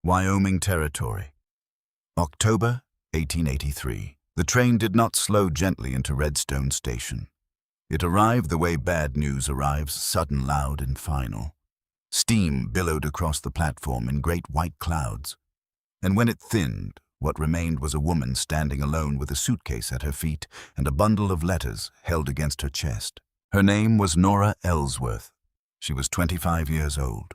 Wyoming Territory. October 1883. The train did not slow gently into Redstone Station. It arrived the way bad news arrives, sudden, loud, and final. Steam billowed across the platform in great white clouds. And when it thinned, what remained was a woman standing alone with a suitcase at her feet and a bundle of letters held against her chest. Her name was Nora Ellsworth. She was 25 years old.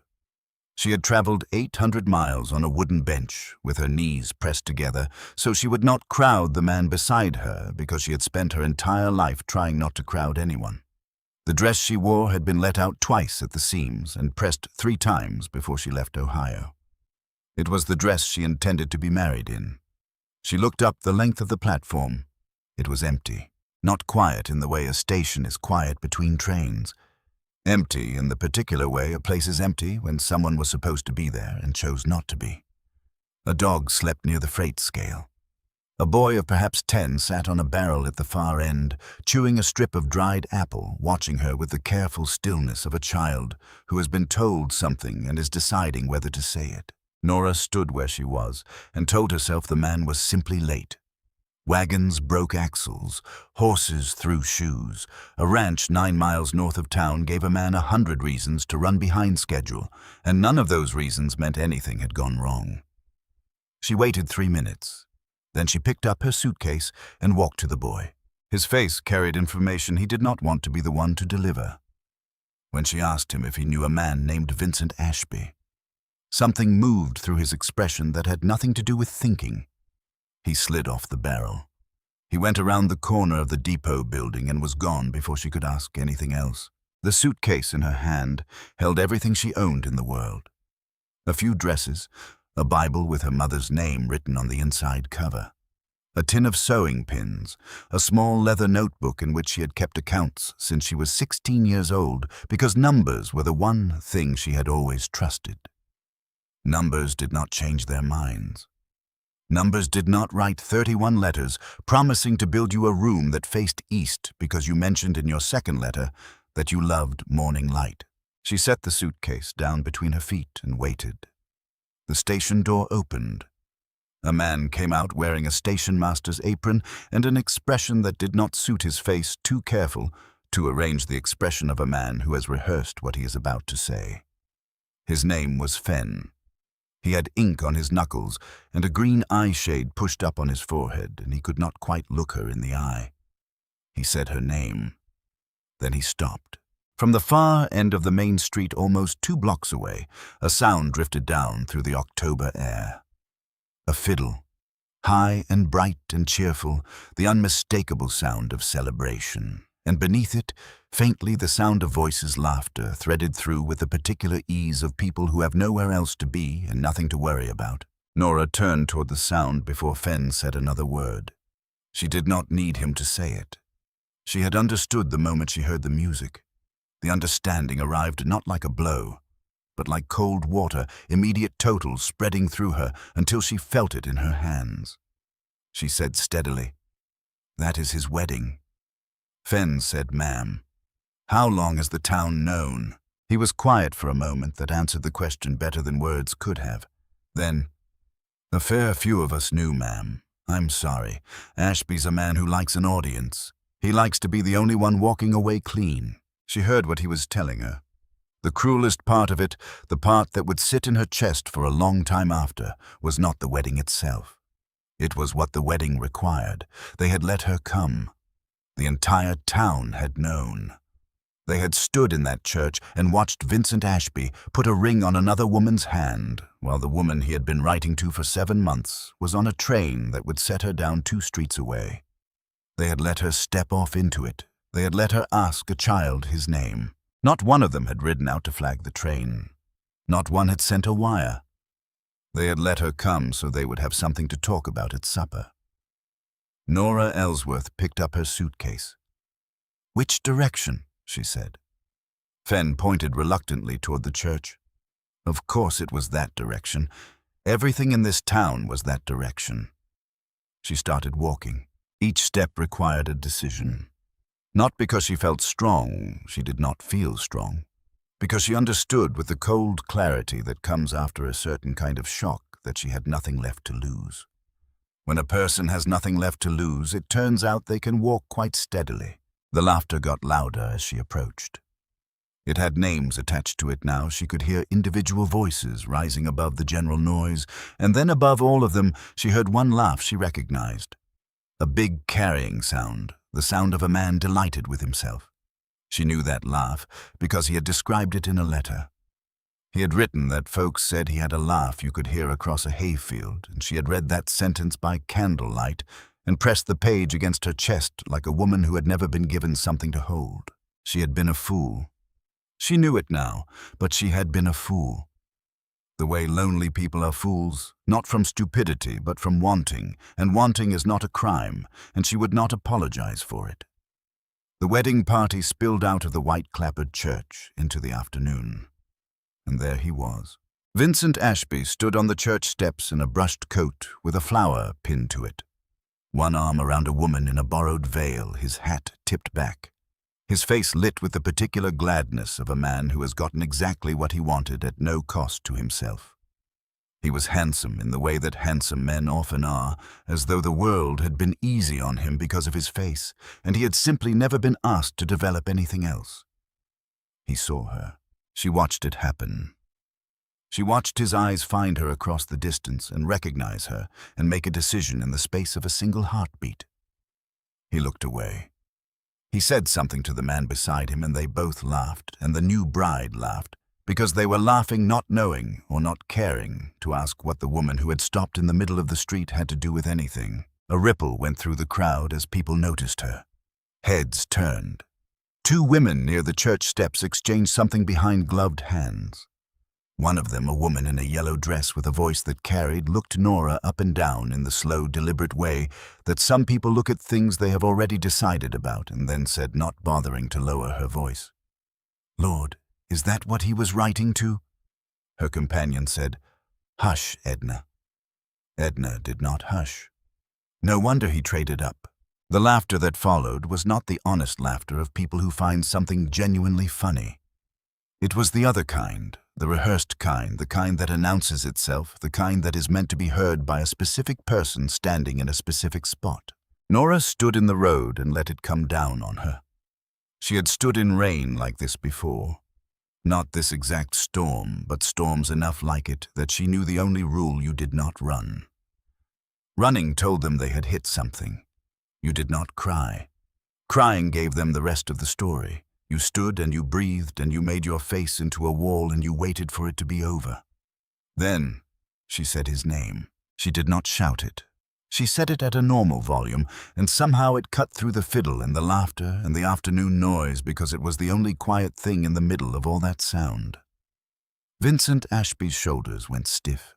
She had traveled 800 miles on a wooden bench with her knees pressed together so she would not crowd the man beside her because she had spent her entire life trying not to crowd anyone. The dress she wore had been let out twice at the seams and pressed 3 times before she left Ohio. It was the dress she intended to be married in. She looked up the length of the platform. It was empty, not quiet in the way a station is quiet between trains. Empty in the particular way a place is empty when someone was supposed to be there and chose not to be. A dog slept near the freight scale. A boy of perhaps 10 sat on a barrel at the far end, chewing a strip of dried apple, watching her with the careful stillness of a child who has been told something and is deciding whether to say it. Nora stood where she was and told herself the man was simply late. Wagons broke axles, horses threw shoes. A ranch 9 miles north of town gave a man 100 reasons to run behind schedule, and none of those reasons meant anything had gone wrong. She waited 3 minutes. Then she picked up her suitcase and walked to the boy. His face carried information he did not want to be the one to deliver. When she asked him if he knew a man named Vincent Ashby, something moved through his expression that had nothing to do with thinking. He slid off the barrel. He went around the corner of the depot building and was gone before she could ask anything else. The suitcase in her hand held everything she owned in the world. A few dresses, a Bible with her mother's name written on the inside cover, a tin of sewing pins, a small leather notebook in which she had kept accounts since she was 16 years old because numbers were the one thing she had always trusted. Numbers did not change their minds. Numbers did not write 31 letters promising to build you a room that faced east because you mentioned in your second letter that you loved morning light. She set the suitcase down between her feet and waited. The station door opened. A man came out wearing a station master's apron and an expression that did not suit his face, too careful to arrange the expression of a man who has rehearsed what he is about to say. His name was Fenn. He had ink on his knuckles and a green eye shade pushed up on his forehead, and he could not quite look her in the eye. He said her name. Then he stopped. From the far end of the main street, almost 2 blocks away, a sound drifted down through the October air. A fiddle, high and bright and cheerful, the unmistakable sound of celebration. And beneath it, faintly the sound of voices' laughter threaded through with the particular ease of people who have nowhere else to be and nothing to worry about. Nora turned toward the sound before Fenn said another word. She did not need him to say it. She had understood the moment she heard the music. The understanding arrived not like a blow, but like cold water, immediate total spreading through her until she felt it in her hands. She said steadily, "That is his wedding." Fenn said, "Ma'am." "How long has the town known?" He was quiet for a moment that answered the question better than words could have. Then, "A fair few of us knew, ma'am. I'm sorry. Ashby's a man who likes an audience. He likes to be the only one walking away clean." She heard what he was telling her. The cruelest part of it, the part that would sit in her chest for a long time after, was not the wedding itself. It was what the wedding required. They had let her come. The entire town had known. They had stood in that church and watched Vincent Ashby put a ring on another woman's hand, while the woman he had been writing to for 7 months was on a train that would set her down 2 streets away. They had let her step off into it. They had let her ask a child his name. Not one of them had ridden out to flag the train. Not one had sent a wire. They had let her come so they would have something to talk about at supper. Nora Ellsworth picked up her suitcase. "Which direction?" she said. Fenn pointed reluctantly toward the church. Of course it was that direction. Everything in this town was that direction. She started walking. Each step required a decision. Not because she felt strong, she did not feel strong. Because she understood with the cold clarity that comes after a certain kind of shock that she had nothing left to lose. When a person has nothing left to lose, it turns out they can walk quite steadily. The laughter got louder as she approached. It had names attached to it now. She could hear individual voices rising above the general noise, and then above all of them, she heard one laugh she recognized. A big carrying sound, the sound of a man delighted with himself. She knew that laugh because he had described it in a letter. He had written that folks said he had a laugh you could hear across a hayfield, and she had read that sentence by candlelight and pressed the page against her chest like a woman who had never been given something to hold. She had been a fool. She knew it now, but she had been a fool. The way lonely people are fools, not from stupidity, but from wanting, and wanting is not a crime, and she would not apologize for it. The wedding party spilled out of the white-clappered church into the afternoon. And there he was. Vincent Ashby stood on the church steps in a brushed coat with a flower pinned to it. One arm around a woman in a borrowed veil, his hat tipped back. His face lit with the particular gladness of a man who has gotten exactly what he wanted at no cost to himself. He was handsome in the way that handsome men often are, as though the world had been easy on him because of his face, and he had simply never been asked to develop anything else. He saw her. She watched it happen. She watched his eyes find her across the distance and recognize her and make a decision in the space of a single heartbeat. He looked away. He said something to the man beside him, and they both laughed, and the new bride laughed, because they were laughing not knowing or not caring to ask what the woman who had stopped in the middle of the street had to do with anything. A ripple went through the crowd as people noticed her. Heads turned. Two women near the church steps exchanged something behind gloved hands. One of them, a woman in a yellow dress with a voice that carried, looked Nora up and down in the slow, deliberate way that some people look at things they have already decided about, and then said, not bothering to lower her voice, "Lord, is that what he was writing to?" Her companion said, "Hush, Edna." Edna did not hush. No wonder he traded up. The laughter that followed was not the honest laughter of people who find something genuinely funny. It was the other kind, the rehearsed kind, the kind that announces itself, the kind that is meant to be heard by a specific person standing in a specific spot. Nora stood in the road and let it come down on her. She had stood in rain like this before. Not this exact storm, but storms enough like it that she knew the only rule: you did not run. Running told them they had hit something. You did not cry. Crying gave them the rest of the story. You stood and you breathed and you made your face into a wall and you waited for it to be over. Then she said his name. She did not shout it. She said it at a normal volume, and somehow it cut through the fiddle and the laughter and the afternoon noise because it was the only quiet thing in the middle of all that sound. Vincent Ashby's shoulders went stiff.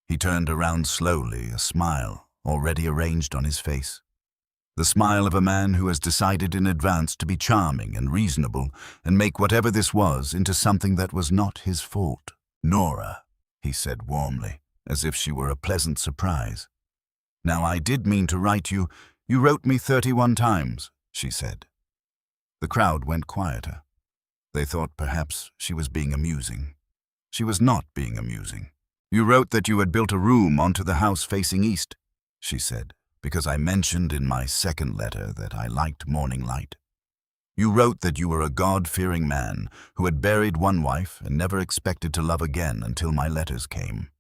He turned around slowly, a smile already arranged on his face. The smile of a man who has decided in advance to be charming and reasonable and make whatever this was into something that was not his fault. "Nora," he said warmly, as if she were a pleasant surprise. "Now I did mean to write you. You wrote me 31 times, she said. The crowd went quieter. They thought perhaps she was being amusing. She was not being amusing. "You wrote that you had built a room onto the house facing east," she said, "because I mentioned in my second letter that I liked morning light. You wrote that you were a God-fearing man who had buried one wife and never expected to love again until my letters came.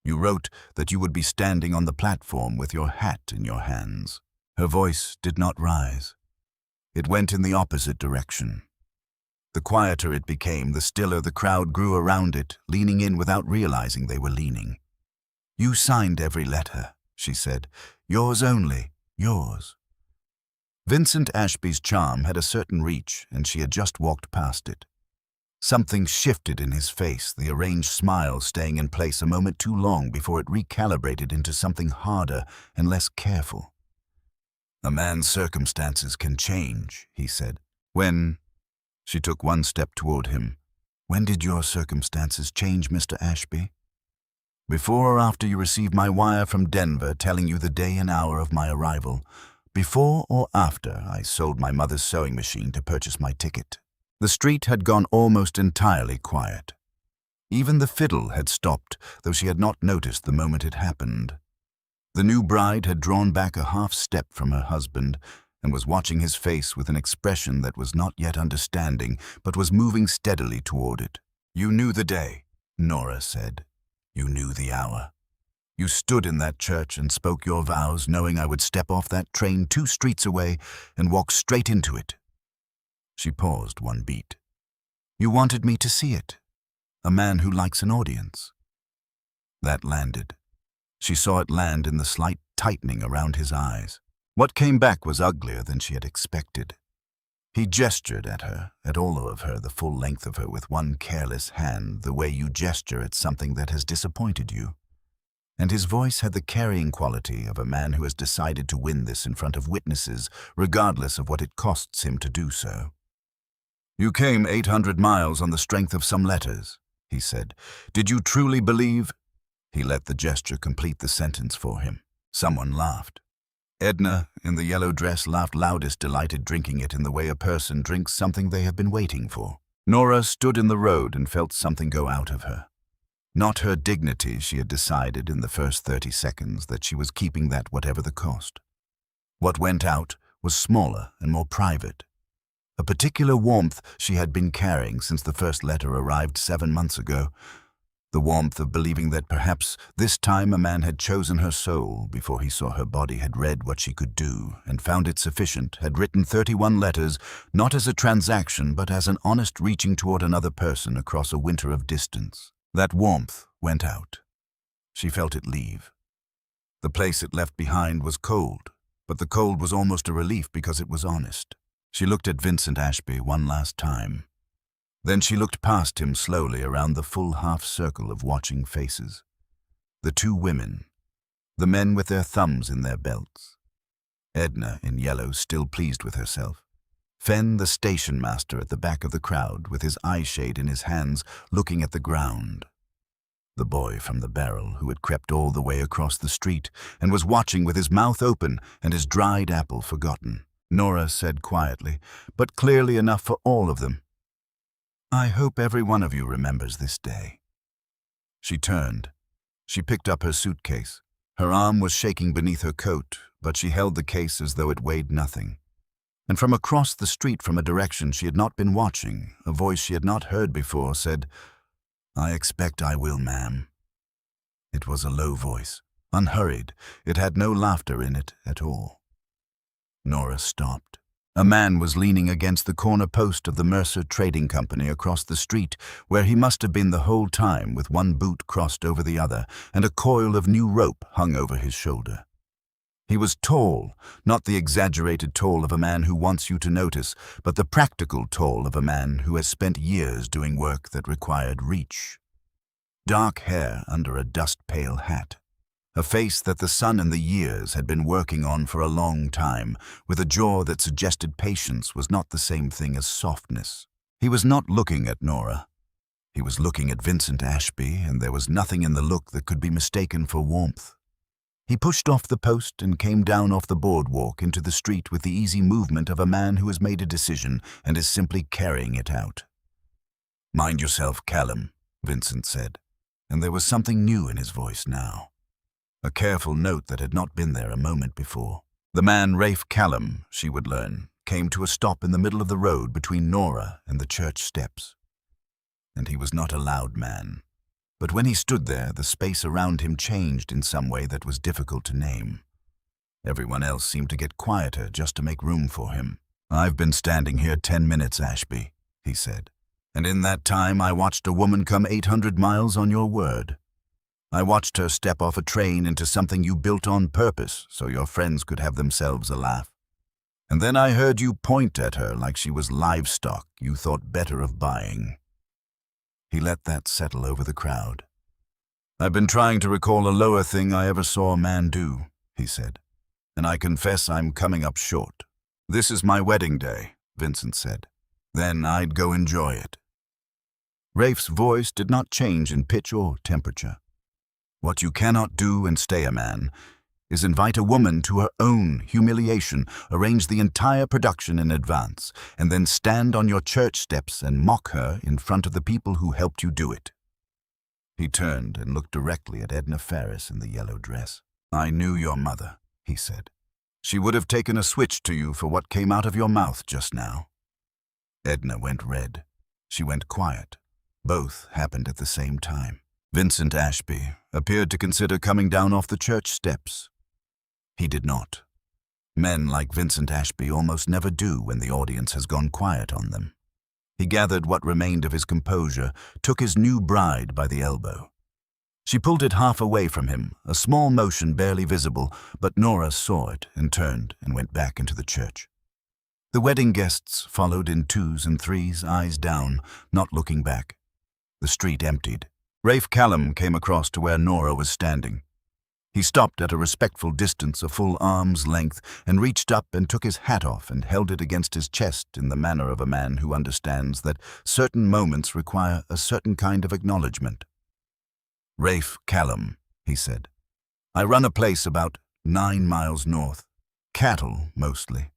You wrote that you would be standing on the platform with your hat in your hands." Her voice did not rise. It went in the opposite direction. The quieter it became, the stiller the crowd grew around it, leaning in without realizing they were leaning. "You signed every letter," she said. "Yours only, yours." Vincent Ashby's charm had a certain reach, and she had just walked past it. Something shifted in his face, the arranged smile staying in place a moment too long before it recalibrated into something harder and less careful. "A man's circumstances can change," he said. "When—" She took one step toward him. "When did your circumstances change, Mr. Ashby?" "Before or after you received my wire from Denver telling you the day and hour of my arrival? Before or after I sold my mother's sewing machine to purchase my ticket?" The street had gone almost entirely quiet. Even the fiddle had stopped, though she had not noticed the moment it happened. The new bride had drawn back a half step from her husband and was watching his face with an expression that was not yet understanding, but was moving steadily toward it. "You knew the day," Nora said. "You knew the hour. You stood in that church and spoke your vows, knowing I would step off that train 2 streets away and walk straight into it." She paused 1 beat. "You wanted me to see it. A man who likes an audience." That landed. She saw it land in the slight tightening around his eyes. What came back was uglier than she had expected. He gestured at her, at all of her, the full length of her, with one careless hand, the way you gesture at something that has disappointed you. And his voice had the carrying quality of a man who has decided to win this in front of witnesses, regardless of what it costs him to do so. "You came 800 miles on the strength of some letters," he said. "Did you truly believe—" He let the gesture complete the sentence for him. Someone laughed. Edna, in the yellow dress, laughed loudest, delighted, drinking it in the way a person drinks something they have been waiting for. Nora stood in the road and felt something go out of her. Not her dignity, she had decided in the first 30 seconds that she was keeping that whatever the cost. What went out was smaller and more private. A particular warmth she had been carrying since the first letter arrived 7 months ago. The warmth of believing that perhaps this time a man had chosen her soul before he saw her body, had read what she could do and found it sufficient, had written 31 letters, not as a transaction but as an honest reaching toward another person across a winter of distance. That warmth went out. She felt it leave. The place it left behind was cold, but the cold was almost a relief because it was honest. She looked at Vincent Ashby one last time. Then she looked past him slowly around the full half-circle of watching faces. The 2 women, the men with their thumbs in their belts. Edna, in yellow, still pleased with herself. Fenn, the station master at the back of the crowd, with his eyeshade in his hands, looking at the ground. The boy from the barrel, who had crept all the way across the street and was watching with his mouth open and his dried apple forgotten. Nora said quietly, but clearly enough for all of them, "I hope every one of you remembers this day." She turned. She picked up her suitcase. Her arm was shaking beneath her coat, but she held the case as though it weighed nothing. And from across the street, from a direction she had not been watching, a voice she had not heard before said, "I expect I will, ma'am." It was a low voice, unhurried. It had no laughter in it at all. Nora stopped. A man was leaning against the corner post of the Mercer Trading Company across the street, where he must have been the whole time, with one boot crossed over the other, and a coil of new rope hung over his shoulder. He was tall, not the exaggerated tall of a man who wants you to notice, but the practical tall of a man who has spent years doing work that required reach. Dark hair under a dust-pale hat. A face that the sun and the years had been working on for a long time, with a jaw that suggested patience was not the same thing as softness. He was not looking at Nora. He was looking at Vincent Ashby, and there was nothing in the look that could be mistaken for warmth. He pushed off the post and came down off the boardwalk into the street with the easy movement of a man who has made a decision and is simply carrying it out. "Mind yourself, Callum," Vincent said, and there was something new in his voice now. A careful note that had not been there a moment before. The man, Rafe Callum, she would learn, came to a stop in the middle of the road between Nora and the church steps. And he was not a loud man. But when he stood there, the space around him changed in some way that was difficult to name. Everyone else seemed to get quieter just to make room for him. "I've been standing here 10 minutes, Ashby," he said. "And in that time I watched a woman come 800 miles on your word. I watched her step off a train into something you built on purpose so your friends could have themselves a laugh. And then I heard you point at her like she was livestock you thought better of buying." He let that settle over the crowd. "I've been trying to recall a lower thing I ever saw a man do," he said, "and I confess I'm coming up short. This is my wedding day," Vincent said. "Then I'd go enjoy it." Rafe's voice did not change in pitch or temperature. "What you cannot do and stay a man is invite a woman to her own humiliation, arrange the entire production in advance, and then stand on your church steps and mock her in front of the people who helped you do it. He turned and looked directly at Edna Ferris in the yellow dress. "I knew your mother," he said. "She would have taken a switch to you for what came out of your mouth just now." Edna went red. She went quiet. Both happened at the same time. Vincent Ashby appeared to consider coming down off the church steps. He did not. Men like Vincent Ashby almost never do when the audience has gone quiet on them. He gathered what remained of his composure, took his new bride by the elbow. She pulled it half away from him, a small motion barely visible, but Nora saw it and turned and went back into the church. The wedding guests followed in twos and threes, eyes down, not looking back. The street emptied. Rafe Callum came across to where Nora was standing. He stopped at a respectful distance, a full arm's length, and reached up and took his hat off and held it against his chest in the manner of a man who understands that certain moments require a certain kind of acknowledgement. "Rafe Callum," he said. "I run a place about 9 miles north. Cattle, mostly."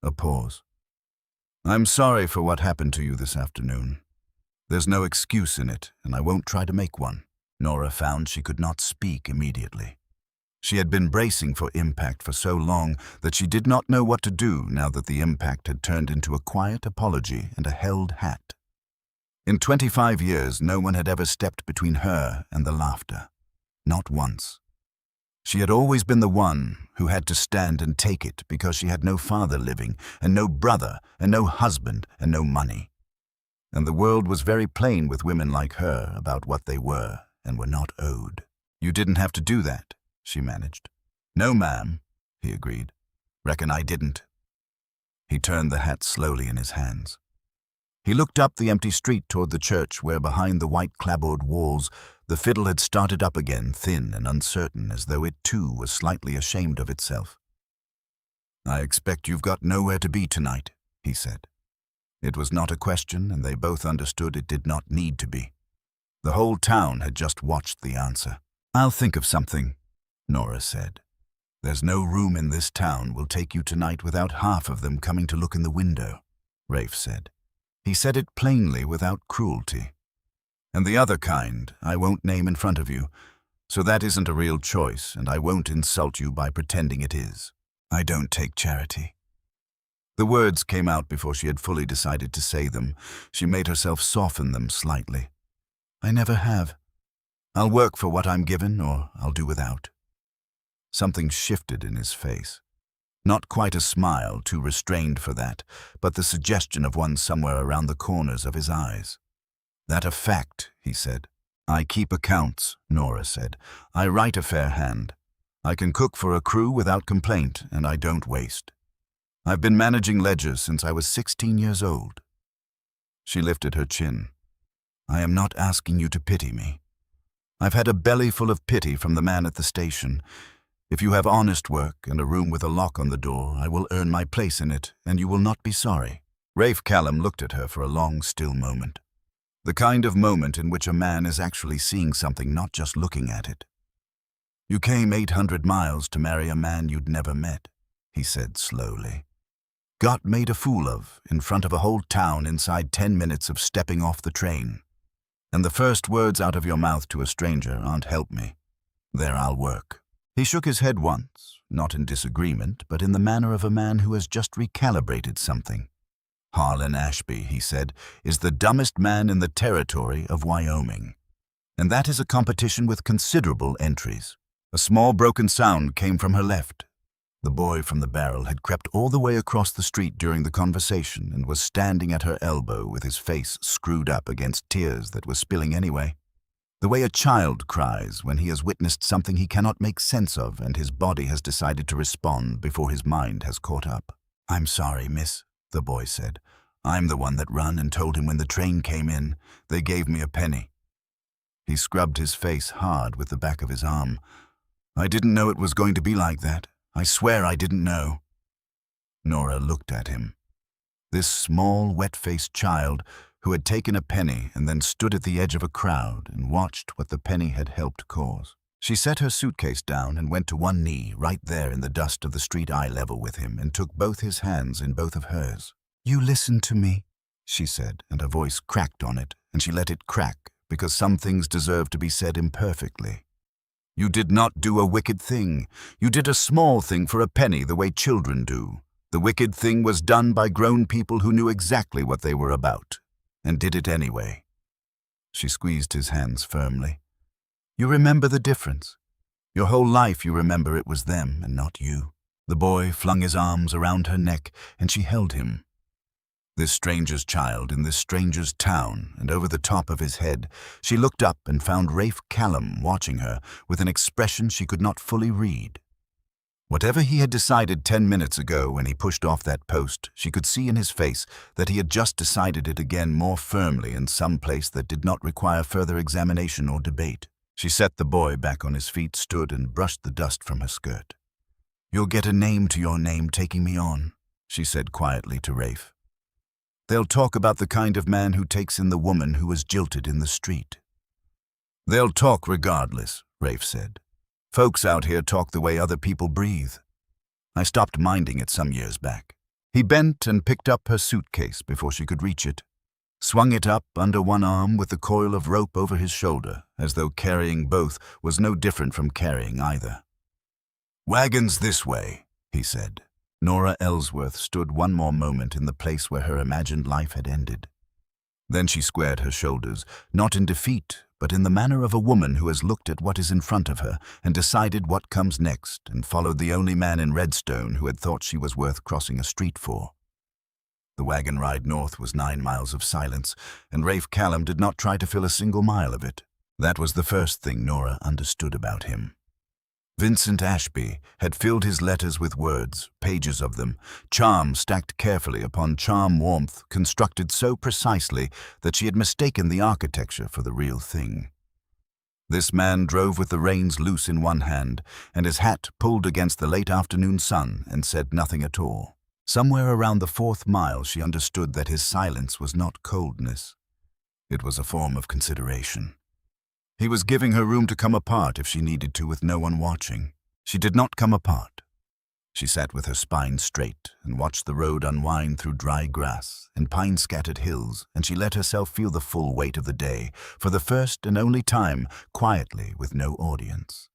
A pause. "I'm sorry for what happened to you this afternoon. There's no excuse in it, and I won't try to make one." Nora found she could not speak immediately. She had been bracing for impact for so long that she did not know what to do now that the impact had turned into a quiet apology and a held hat. In 25 years, no one had ever stepped between her and the laughter. Not once. She had always been the one who had to stand and take it because she had no father living, and no brother, and no husband, and no money. And the world was very plain with women like her about what they were and were not owed. "You didn't have to do that," she managed. "No, ma'am," he agreed. "Reckon I didn't." He turned the hat slowly in his hands. He looked up the empty street toward the church where, behind the white clapboard walls, the fiddle had started up again, thin and uncertain, as though it too was slightly ashamed of itself. "I expect you've got nowhere to be tonight," he said. It was not a question, and they both understood it did not need to be. The whole town had just watched the answer. "I'll think of something," Nora said. "There's no room in this town will take you tonight without half of them coming to look in the window," Rafe said. He said it plainly without cruelty. "And the other kind I won't name in front of you, so that isn't a real choice, and I won't insult you by pretending it is. I don't take charity." The words came out before she had fully decided to say them. She made herself soften them slightly. "I never have. I'll work for what I'm given, or I'll do without." Something shifted in his face. Not quite a smile, too restrained for that, but the suggestion of one somewhere around the corners of his eyes. "That a fact," he said. "I keep accounts," Nora said. "I write a fair hand. I can cook for a crew without complaint, and I don't waste. I've been managing ledgers since I was 16 years old." She lifted her chin. "I am not asking you to pity me. I've had a belly full of pity from the man at the station. If you have honest work and a room with a lock on the door, I will earn my place in it, and you will not be sorry." Rafe Callum looked at her for a long, still moment. The kind of moment in which a man is actually seeing something, not just looking at it. "You came 800 miles to marry a man you'd never met," he said slowly. "Got made a fool of in front of a whole town inside 10 minutes of stepping off the train. And the first words out of your mouth to a stranger aren't 'help me.' There I'll work." He shook his head once, not in disagreement, but in the manner of a man who has just recalibrated something. "Harlan Ashby," he said, "is the dumbest man in the territory of Wyoming. And that is a competition with considerable entries." A small broken sound came from her left. The boy from the barrel had crept all the way across the street during the conversation and was standing at her elbow with his face screwed up against tears that were spilling anyway. The way a child cries when he has witnessed something he cannot make sense of and his body has decided to respond before his mind has caught up. "I'm sorry, miss," the boy said. "I'm the one that run and told him when the train came in. They gave me a penny." He scrubbed his face hard with the back of his arm. "I didn't know it was going to be like that. I swear I didn't know." Nora looked at him. This small, wet-faced child who had taken a penny and then stood at the edge of a crowd and watched what the penny had helped cause. She set her suitcase down and went to one knee right there in the dust of the street eye level with him and took both his hands in both of hers. "You listen to me," she said, and her voice cracked on it, and she let it crack because some things deserve to be said imperfectly. You did not do a wicked thing. You did a small thing for a penny the way children do. The wicked thing was done by grown people who knew exactly what they were about, and did it anyway. She squeezed his hands firmly. You remember the difference. Your whole life you remember it was them and not you. The boy flung his arms around her neck, and she held him. This stranger's child in this stranger's town, and over the top of his head, she looked up and found Rafe Callum watching her with an expression she could not fully read. Whatever he had decided 10 minutes ago when he pushed off that post, she could see in his face that he had just decided it again more firmly in some place that did not require further examination or debate. She set the boy back on his feet, stood and brushed the dust from her skirt. You'll get a name to your name taking me on, she said quietly to Rafe. They'll talk about the kind of man who takes in the woman who was jilted in the street. They'll talk regardless, Rafe said. Folks out here talk the way other people breathe. I stopped minding it some years back. He bent and picked up her suitcase before she could reach it, swung it up under one arm with the coil of rope over his shoulder, as though carrying both was no different from carrying either. Wagons this way, he said. Nora Ellsworth stood one more moment in the place where her imagined life had ended. Then she squared her shoulders, not in defeat, but in the manner of a woman who has looked at what is in front of her and decided what comes next, and followed the only man in Redstone who had thought she was worth crossing a street for. The wagon ride north was 9 miles of silence, and Rafe Callum did not try to fill a single mile of it. That was the first thing Nora understood about him. Vincent Ashby had filled his letters with words, pages of them, charm stacked carefully upon charm warmth constructed so precisely that she had mistaken the architecture for the real thing. This man drove with the reins loose in one hand and his hat pulled against the late afternoon sun and said nothing at all. Somewhere around the 4th mile she understood that his silence was not coldness. It was a form of consideration. He was giving her room to come apart if she needed to with no one watching. She did not come apart. She sat with her spine straight and watched the road unwind through dry grass and pine-scattered hills, and she let herself feel the full weight of the day, for the first and only time, quietly with no audience.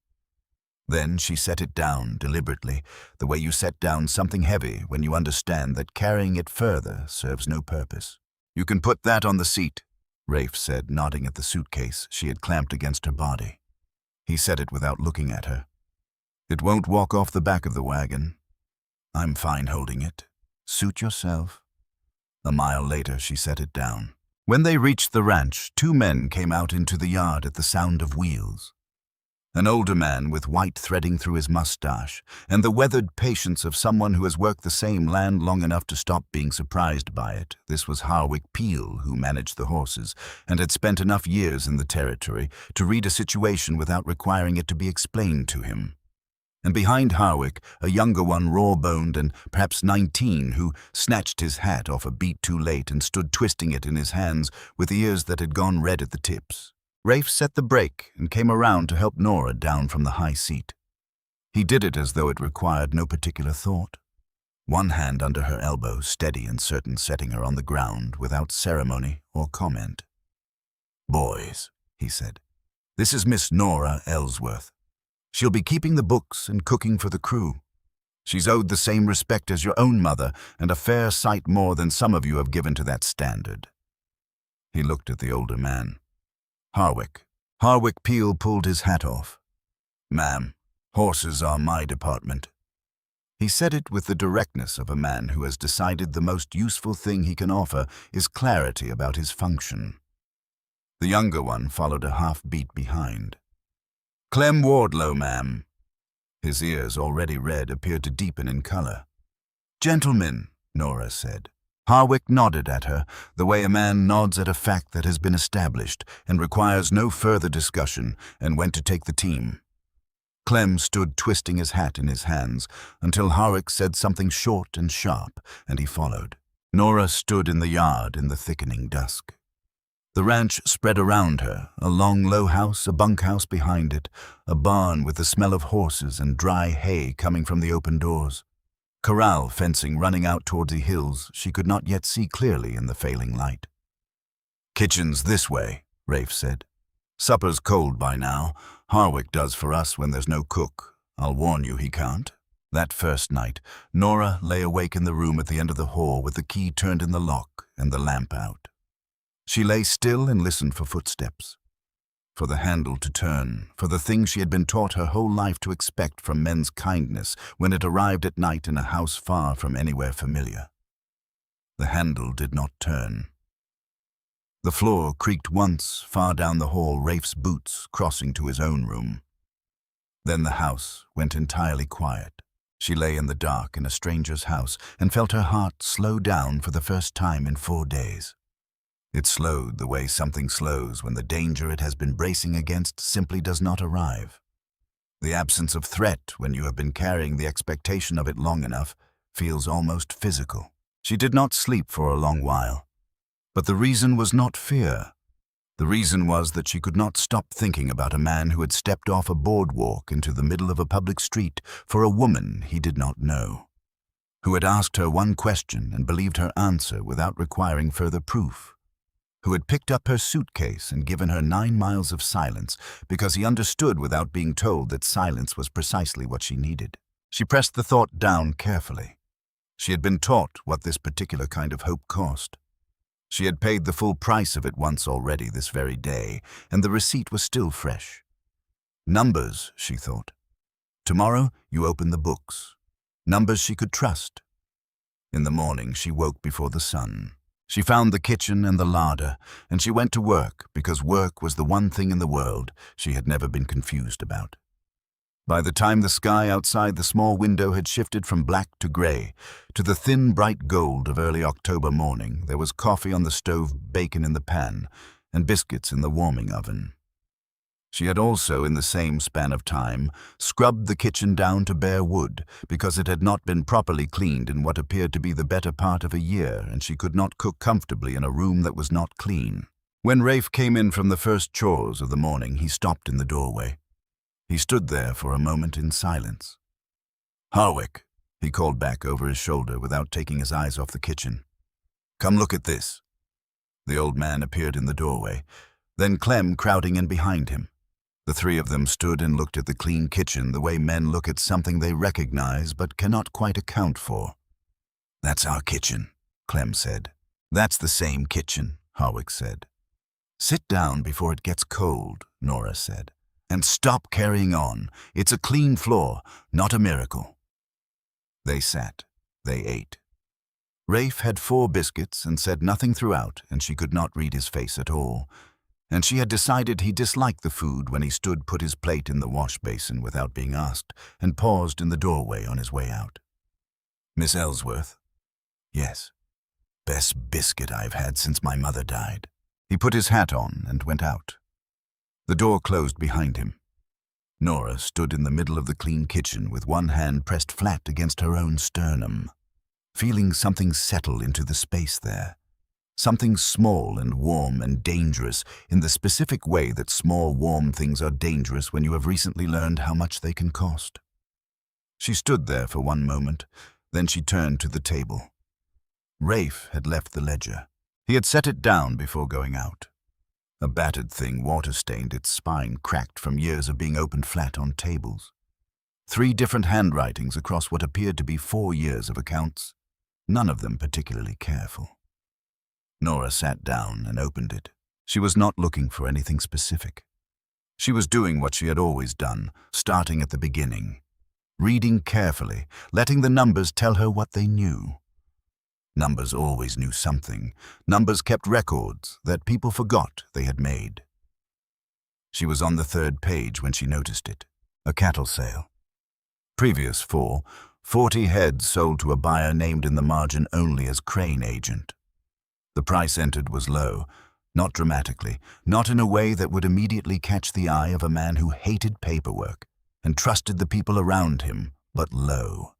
Then she set it down deliberately, the way you set down something heavy when you understand that carrying it further serves no purpose. You can put that on the seat, Rafe said, nodding at the suitcase she had clamped against her body. He said it without looking at her. It won't walk off the back of the wagon. I'm fine holding it. Suit yourself. A mile later, she set it down. When they reached the ranch, 2 men came out into the yard at the sound of wheels. An older man with white threading through his mustache, and the weathered patience of someone who has worked the same land long enough to stop being surprised by it. This was Harwick Peel, who managed the horses, and had spent enough years in the territory to read a situation without requiring it to be explained to him. And behind Harwick, a younger one, raw-boned and perhaps 19, who snatched his hat off a beat too late and stood twisting it in his hands with ears that had gone red at the tips. Rafe set the brake and came around to help Nora down from the high seat. He did it as though it required no particular thought. One hand under her elbow, steady and certain, setting her on the ground without ceremony or comment. Boys, he said, this is Miss Nora Ellsworth. She'll be keeping the books and cooking for the crew. She's owed the same respect as your own mother and a fair sight more than some of you have given to that standard. He looked at the older man. Harwick Peel pulled his hat off. Ma'am, horses are my department. He said it with the directness of a man who has decided the most useful thing he can offer is clarity about his function. The younger one followed a half-beat behind. Clem Wardlow, ma'am. His ears, already red, appeared to deepen in color. Gentlemen, Nora said. Harwick nodded at her, the way a man nods at a fact that has been established and requires no further discussion, and went to take the team. Clem stood twisting his hat in his hands until Harwick said something short and sharp, and he followed. Nora stood in the yard in the thickening dusk. The ranch spread around her, a long low house, a bunkhouse behind it, a barn with the smell of horses and dry hay coming from the open doors. Corral fencing running out toward the hills she could not yet see clearly in the failing light. Kitchen's this way, Rafe said. "Supper's cold by now. Harwick does for us when there's no cook. I'll warn you he can't." That first night, Nora lay awake in the room at the end of the hall with the key turned in the lock and the lamp out. She lay still and listened for footsteps, for the handle to turn, for the thing she had been taught her whole life to expect from men's kindness when it arrived at night in a house far from anywhere familiar. The handle did not turn. The floor creaked once, far down the hall, Rafe's boots crossing to his own room. Then the house went entirely quiet. She lay in the dark in a stranger's house and felt her heart slow down for the first time in 4 days. It slowed the way something slows when the danger it has been bracing against simply does not arrive. The absence of threat when you have been carrying the expectation of it long enough feels almost physical. She did not sleep for a long while. But the reason was not fear. The reason was that she could not stop thinking about a man who had stepped off a boardwalk into the middle of a public street for a woman he did not know, who had asked her one question and believed her answer without requiring further proof, who had picked up her suitcase and given her 9 miles of silence because he understood without being told that silence was precisely what she needed. She pressed the thought down carefully. She had been taught what this particular kind of hope cost. She had paid the full price of it once already this very day, and the receipt was still fresh. Numbers, she thought. Tomorrow you open the books. Numbers she could trust. In the morning she woke before the sun. She found the kitchen and the larder, and she went to work because work was the one thing in the world she had never been confused about. By the time the sky outside the small window had shifted from black to gray, to the thin, bright gold of early October morning, there was coffee on the stove, bacon in the pan, and biscuits in the warming oven. She had also, in the same span of time, scrubbed the kitchen down to bare wood, because it had not been properly cleaned in what appeared to be the better part of a year, and she could not cook comfortably in a room that was not clean. When Rafe came in from the first chores of the morning, he stopped in the doorway. He stood there for a moment in silence. "Harwick," he called back over his shoulder without taking his eyes off the kitchen. "Come look at this." The old man appeared in the doorway, then Clem crowding in behind him. The three of them stood and looked at the clean kitchen the way men look at something they recognize but cannot quite account for. "That's our kitchen," Clem said. "That's the same kitchen," Harwick said. "Sit down before it gets cold," Nora said. "And stop carrying on. It's a clean floor, not a miracle." They sat. They ate. Rafe had 4 biscuits and said nothing throughout, and she could not read his face at all. And she had decided he disliked the food when he put his plate in the wash basin without being asked, and paused in the doorway on his way out. "Miss Ellsworth?" "Yes." "Best biscuit I've had since my mother died." He put his hat on and went out. The door closed behind him. Nora stood in the middle of the clean kitchen with one hand pressed flat against her own sternum, feeling something settle into the space there. Something small and warm and dangerous in the specific way that small, warm things are dangerous when you have recently learned how much they can cost. She stood there for one moment, then she turned to the table. Rafe had left the ledger. He had set it down before going out. A battered thing, water-stained, its spine cracked from years of being opened flat on tables. 3 different handwritings across what appeared to be 4 years of accounts, none of them particularly careful. Nora sat down and opened it. She was not looking for anything specific. She was doing what she had always done, starting at the beginning, reading carefully, letting the numbers tell her what they knew. Numbers always knew something. Numbers kept records that people forgot they had made. She was on the 3rd page when she noticed it. A cattle sale. Previous fall, 40 heads sold to a buyer named in the margin only as Crane Agent. The price entered was low, not dramatically, not in a way that would immediately catch the eye of a man who hated paperwork and trusted the people around him, but low.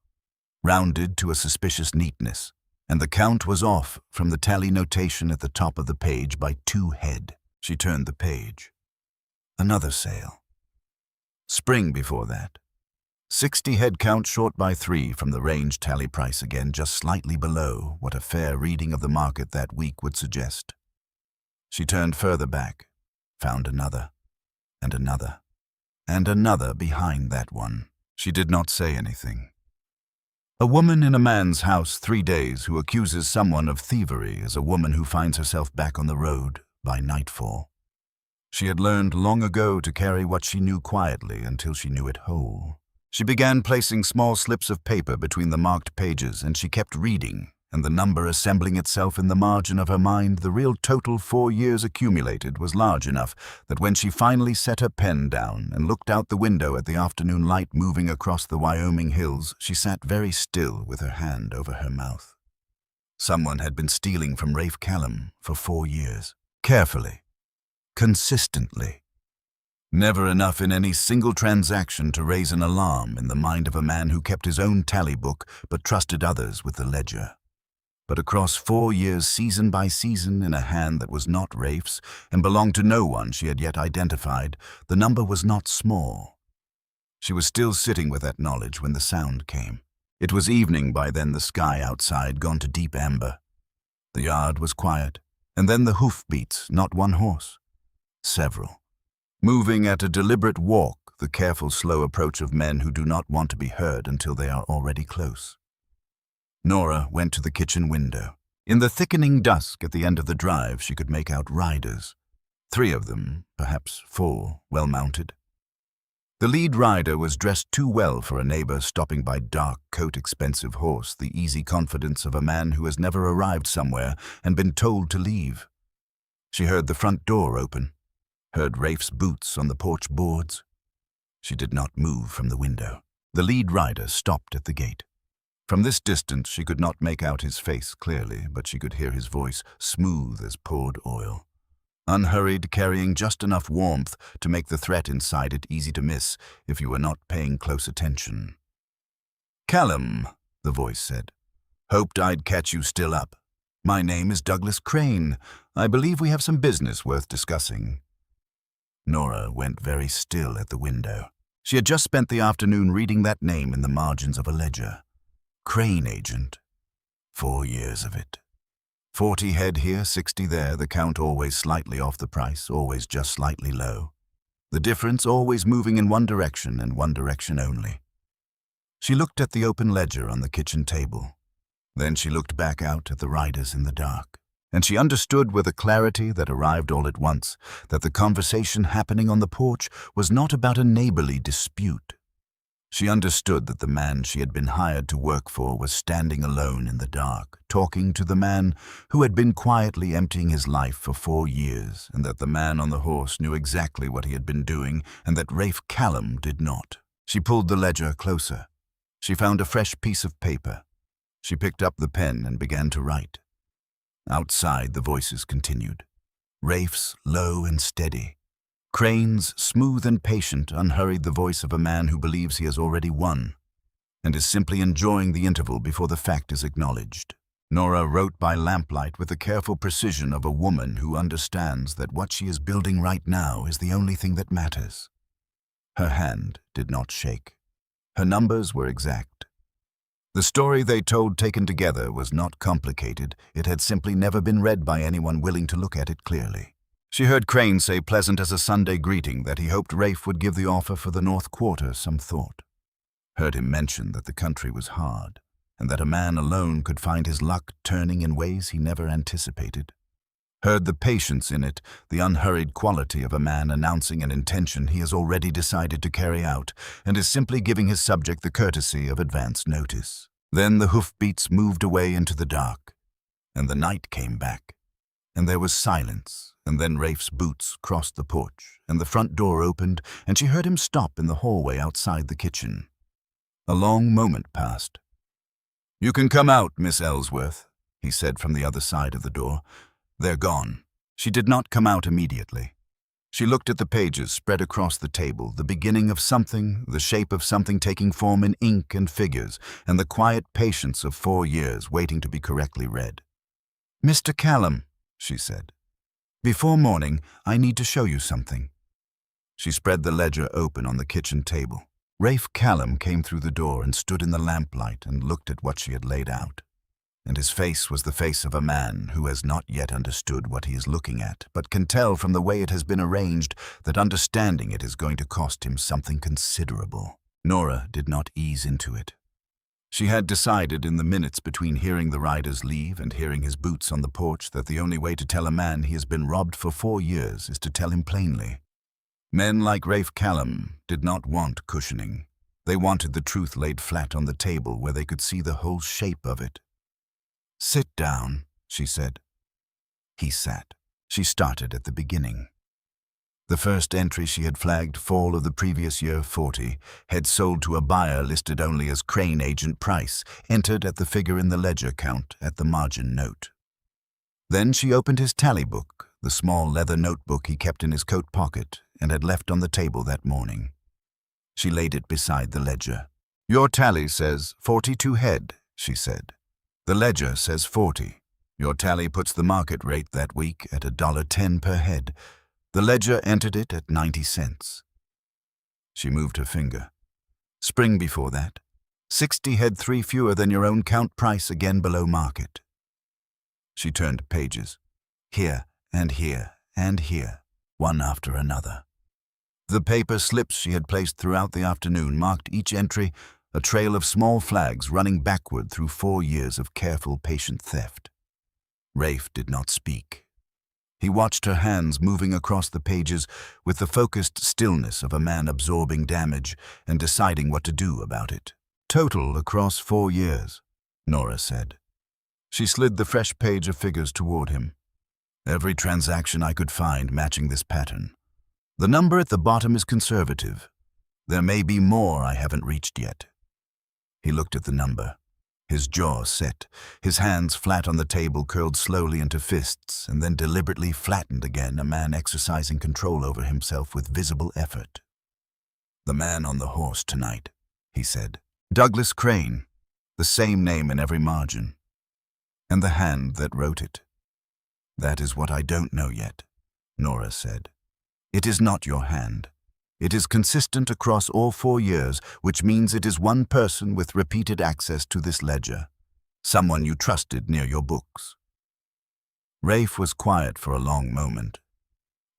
Rounded to a suspicious neatness. And the count was off from the tally notation at the top of the page by 2 head. She turned the page. Another sale. Spring before that. 60 head count short by 3 from the range tally price again, just slightly below what a fair reading of the market that week would suggest. She turned further back. found another, and another, and another behind that one. She did not say anything. A woman in a man's house 3 days who accuses someone of thievery is a woman who finds herself back on the road by nightfall. She had learned long ago to carry what she knew quietly until she knew it whole. She began placing small slips of paper between the marked pages, and she kept reading, and the number assembling itself in the margin of her mind, the real total 4 years accumulated, was large enough that when she finally set her pen down and looked out the window at the afternoon light moving across the Wyoming hills, she sat very still with her hand over her mouth. Someone had been stealing from Rafe Callum for 4 years, carefully, consistently. Never enough in any single transaction to raise an alarm in the mind of a man who kept his own tally book but trusted others with the ledger. But across 4 years, season by season, in a hand that was not Rafe's and belonged to no one she had yet identified, the number was not small. She was still sitting with that knowledge when the sound came. It was evening by then, the sky outside gone to deep amber. The yard was quiet, and then the hoofbeats, not one horse, several. Moving at a deliberate walk, the careful, slow approach of men who do not want to be heard until they are already close. Nora went to the kitchen window. In the thickening dusk at the end of the drive, she could make out riders. 3 of them, perhaps 4, well mounted. The lead rider was dressed too well for a neighbor stopping by dark coat, expensive horse, the easy confidence of a man who has never arrived somewhere and been told to leave. She heard the front door open, heard Rafe's boots on the porch boards. She did not move from the window. The lead rider stopped at the gate. From this distance she could not make out his face clearly, but she could hear his voice, smooth as poured oil. Unhurried, carrying just enough warmth to make the threat inside it easy to miss if you were not paying close attention. "Callum," the voice said. "Hoped I'd catch you still up. My name is Douglas Crane. I believe we have some business worth discussing." Nora went very still at the window. She had just spent the afternoon reading that name in the margins of a ledger. Crane agent. 4 years of it. 40 head here, 60 there, the count always slightly off the price, always just slightly low. The difference always moving in one direction and one direction only. She looked at the open ledger on the kitchen table. Then she looked back out at the riders in the dark. And she understood with a clarity that arrived all at once that the conversation happening on the porch was not about a neighborly dispute. She understood that the man she had been hired to work for was standing alone in the dark, talking to the man who had been quietly emptying his life for 4 years, and that the man on the horse knew exactly what he had been doing, and that Rafe Callum did not. She pulled the ledger closer. She found a fresh piece of paper. She picked up the pen and began to write. Outside, the voices continued. Rafe's low and steady. Crane's smooth and patient, unhurried, the voice of a man who believes he has already won and is simply enjoying the interval before the fact is acknowledged. Nora wrote by lamplight with the careful precision of a woman who understands that what she is building right now is the only thing that matters. Her hand did not shake. Her numbers were exact. The story they told taken together was not complicated. It had simply never been read by anyone willing to look at it clearly. She heard Crane say, pleasant as a Sunday greeting, that he hoped Rafe would give the offer for the North Quarter some thought. Heard him mention that the country was hard, and that a man alone could find his luck turning in ways he never anticipated. Heard the patience in it, the unhurried quality of a man announcing an intention he has already decided to carry out, and is simply giving his subject the courtesy of advance notice. Then the hoofbeats moved away into the dark, and the night came back, and there was silence, and then Rafe's boots crossed the porch, and the front door opened, and she heard him stop in the hallway outside the kitchen. A long moment passed. "You can come out, Miss Ellsworth," he said from the other side of the door. "They're gone." She did not come out immediately. She looked at the pages spread across the table, the beginning of something, the shape of something taking form in ink and figures, and the quiet patience of 4 years waiting to be correctly read. "Mr. Callum," she said, "before morning, I need to show you something." She spread the ledger open on the kitchen table. Rafe Callum came through the door and stood in the lamplight and looked at what she had laid out. and his face was the face of a man who has not yet understood what he is looking at, but can tell from the way it has been arranged that understanding it is going to cost him something considerable. Nora did not ease into it. She had decided in the minutes between hearing the riders leave and hearing his boots on the porch that the only way to tell a man he has been robbed for 4 years is to tell him plainly. Men like Rafe Callum did not want cushioning. They wanted the truth laid flat on the table where they could see the whole shape of it. "Sit down," she said. He sat. She started at the beginning. The first entry she had flagged, fall of the previous year 40, had sold to a buyer listed only as Crane Agent Price, entered at the figure in the ledger count at the margin note. Then she opened his tally book, the small leather notebook he kept in his coat pocket and had left on the table that morning. She laid it beside the ledger. "Your tally says 42 head," she said. "The ledger says 40. Your tally puts the market rate that week at $1.10 per head. The ledger entered it at 90 cents. She moved her finger. "Spring before that. 60 head, 3 fewer than your own count price, again below market." She turned pages. Here and here and here, one after another. The paper slips she had placed throughout the afternoon marked each entry a trail of small flags running backward through 4 years of careful, patient theft. Rafe did not speak. He watched her hands moving across the pages with the focused stillness of a man absorbing damage and deciding what to do about it. "Total across 4 years, Nora said. She slid the fresh page of figures toward him. "Every transaction I could find matching this pattern. The number at the bottom is conservative. There may be more I haven't reached yet." He looked at the number. His jaw set, his hands flat on the table curled slowly into fists and then deliberately flattened again, a man exercising control over himself with visible effort. "The man on the horse tonight," he said. "Douglas Crane, the same name in every margin. And the hand that wrote it." "That is what I don't know yet," Nora said. "It is not your hand. It is consistent across all 4 years, which means it is one person with repeated access to this ledger. Someone you trusted near your books." Rafe was quiet for a long moment.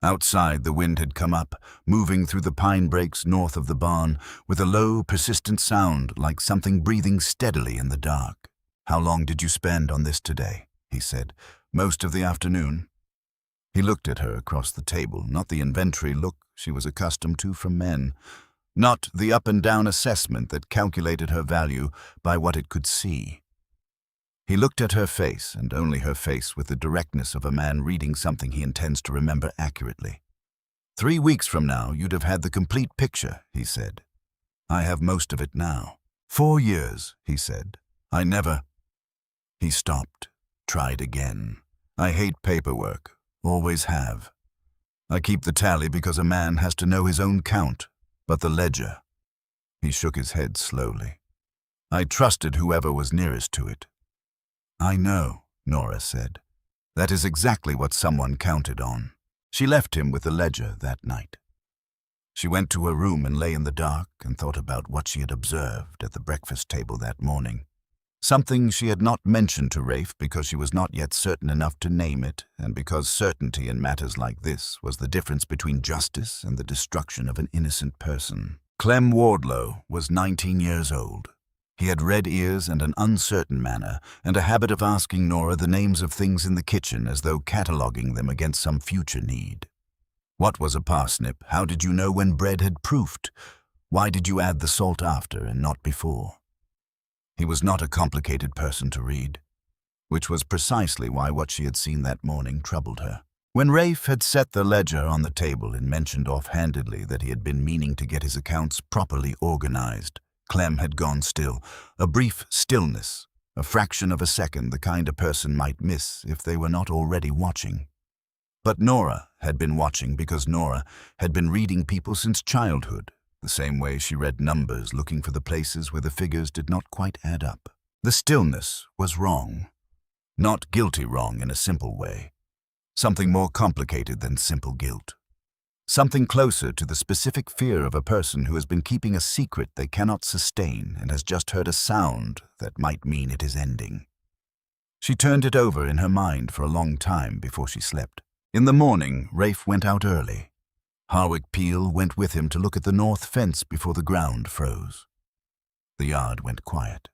Outside, the wind had come up, moving through the pine brakes north of the barn, with a low, persistent sound like something breathing steadily in the dark. "How long did you spend on this today?" he said. "Most of the afternoon." He looked at her across the table, not the inventory look she was accustomed to from men, not the up-and-down assessment that calculated her value by what it could see. He looked at her face, and only her face, with the directness of a man reading something he intends to remember accurately. 3 weeks from now, you'd have had the complete picture, he said. I have most of it now. 4 years, he said. I never... He stopped, tried again. I hate paperwork. Always have. I keep the tally because a man has to know his own count, but the ledger. He shook his head slowly. I trusted whoever was nearest to it. I know, Nora said. That is exactly what someone counted on. She left him with the ledger that night. She went to her room and lay in the dark and thought about what she had observed at the breakfast table that morning. Something she had not mentioned to Rafe because she was not yet certain enough to name it, and because certainty in matters like this was the difference between justice and the destruction of an innocent person. Clem Wardlow was 19 years old. He had red ears and an uncertain manner, and a habit of asking Nora the names of things in the kitchen as though cataloguing them against some future need. What was a parsnip? How did you know when bread had proofed? Why did you add the salt after and not before? He was not a complicated person to read, which was precisely why what she had seen that morning troubled her. When Rafe had set the ledger on the table and mentioned offhandedly that he had been meaning to get his accounts properly organized, Clem had gone still, a brief stillness, a fraction of a second the kind a person might miss if they were not already watching. But Nora had been watching because Nora had been reading people since childhood, the same way she read numbers looking for the places where the figures did not quite add up. The stillness was wrong. Not guilty wrong in a simple way. Something more complicated than simple guilt. Something closer to the specific fear of a person who has been keeping a secret they cannot sustain and has just heard a sound that might mean it is ending. She turned it over in her mind for a long time before she slept. In the morning, Rafe went out early. Harwick Peel went with him to look at the north fence before the ground froze. The yard went quiet.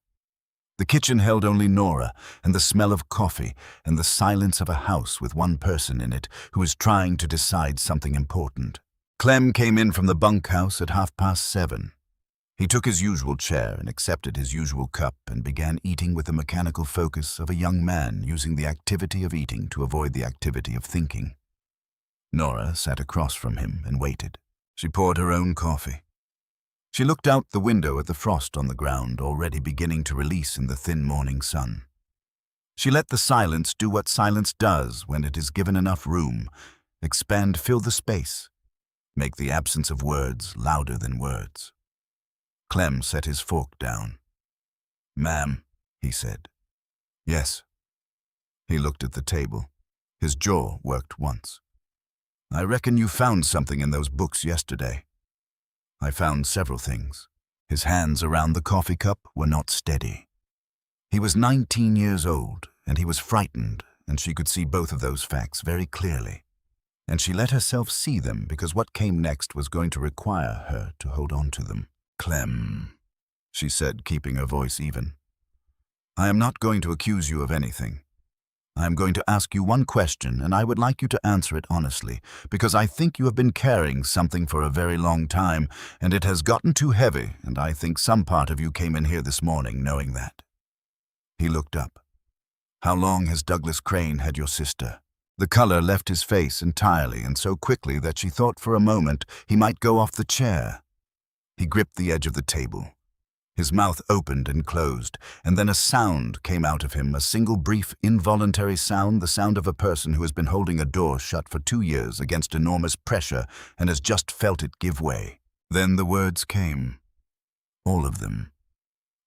The kitchen held only Nora and the smell of coffee and the silence of a house with one person in it who was trying to decide something important. Clem came in from the bunkhouse at 7:30. He took his usual chair and accepted his usual cup and began eating with the mechanical focus of a young man using the activity of eating to avoid the activity of thinking. Nora sat across from him and waited. She poured her own coffee. She looked out the window at the frost on the ground, already beginning to release in the thin morning sun. She let the silence do what silence does when it is given enough room, expand, fill the space, make the absence of words louder than words. Clem set his fork down. "Ma'am," he said. "Yes." He looked at the table. His jaw worked once. "I reckon you found something in those books yesterday." "I found several things." His hands around the coffee cup were not steady. He was 19 years old, and he was frightened, and she could see both of those facts very clearly. And she let herself see them because what came next was going to require her to hold on to them. "Clem," she said, keeping her voice even. "I am not going to accuse you of anything. I am going to ask you one question, and I would like you to answer it honestly, because I think you have been carrying something for a very long time, and it has gotten too heavy, and I think some part of you came in here this morning knowing that." He looked up. "How long has Douglas Crane had your sister?" The color left his face entirely, and so quickly that she thought for a moment he might go off the chair. He gripped the edge of the table. His mouth opened and closed, and then a sound came out of him, a single brief, involuntary sound, the sound of a person who has been holding a door shut for 2 years against enormous pressure and has just felt it give way. Then the words came. All of them.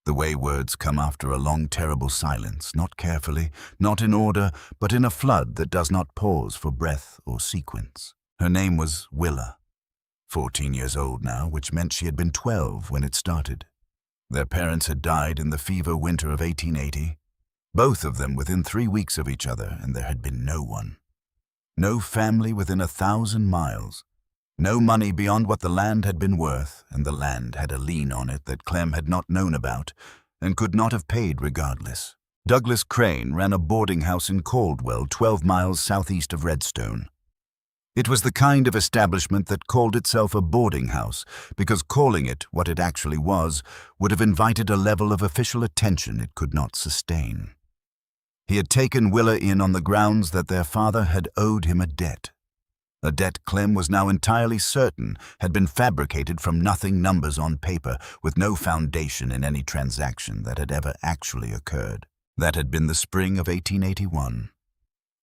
The way words come after a long, terrible silence, not carefully, not in order, but in a flood that does not pause for breath or sequence. Her name was Willa. 14 years old now, which meant she had been 12 when it started. Their parents had died in the fever winter of 1880, both of them within 3 weeks of each other, and there had been no one. No family within 1,000 miles. No money beyond what the land had been worth, and the land had a lien on it that Clem had not known about and could not have paid regardless. Douglas Crane ran a boarding house in Caldwell, 12 miles southeast of Redstone. It was the kind of establishment that called itself a boarding house because calling it what it actually was would have invited a level of official attention it could not sustain. He had taken Willa in on the grounds that their father had owed him a debt Clem was now entirely certain had been fabricated from nothing numbers on paper with no foundation in any transaction that had ever actually occurred. That had been the spring of 1881.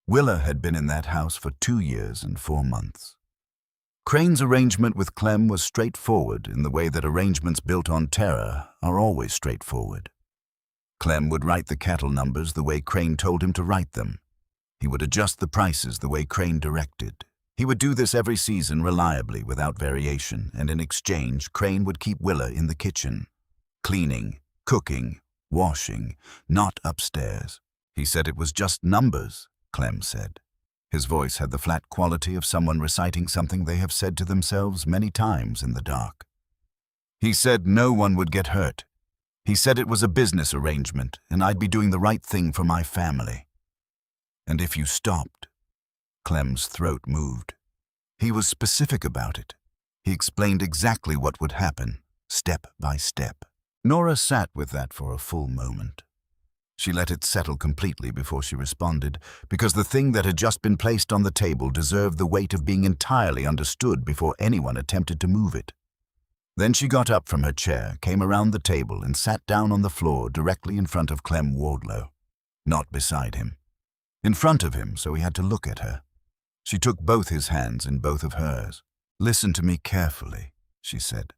Willa had been in that house for 2 years and 4 months. Crane's arrangement with Clem was straightforward in the way that arrangements built on terror are always straightforward. Clem would write the cattle numbers the way Crane told him to write them. He would adjust the prices the way Crane directed. He would do this every season reliably without variation, and in exchange, Crane would keep Willa in the kitchen, cleaning, cooking, washing, not upstairs. He said it was just numbers, Clem said. His voice had the flat quality of someone reciting something they have said to themselves many times in the dark. He said no one would get hurt. He said it was a business arrangement, and I'd be doing the right thing for my family. And if you stopped, Clem's throat moved. He was specific about it. He explained exactly what would happen, step by step. Nora sat with that for a full moment. She let it settle completely before she responded, because the thing that had just been placed on the table deserved the weight of being entirely understood before anyone attempted to move it. Then she got up from her chair, came around the table, and sat down on the floor directly in front of Clem Wardlow. Not beside him. In front of him, so he had to look at her. She took both his hands in both of hers. "Listen to me carefully," she said.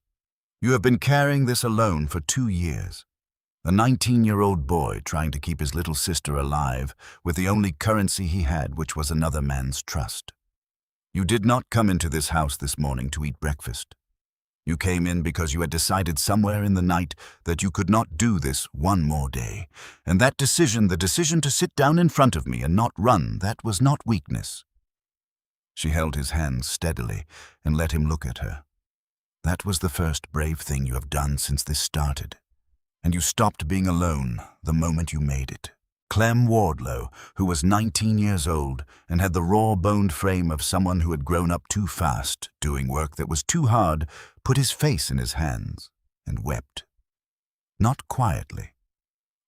"You have been carrying this alone for 2 years. A 19-year-old boy trying to keep his little sister alive with the only currency he had, which was another man's trust. You did not come into this house this morning to eat breakfast. You came in because you had decided somewhere in the night that you could not do this one more day. And that decision, the decision to sit down in front of me and not run, that was not weakness." She held his hand steadily and let him look at her. "That was the first brave thing you have done since this started. And you stopped being alone the moment you made it." Clem Wardlow, who was 19 years old and had the raw-boned frame of someone who had grown up too fast, doing work that was too hard, put his face in his hands and wept. Not quietly.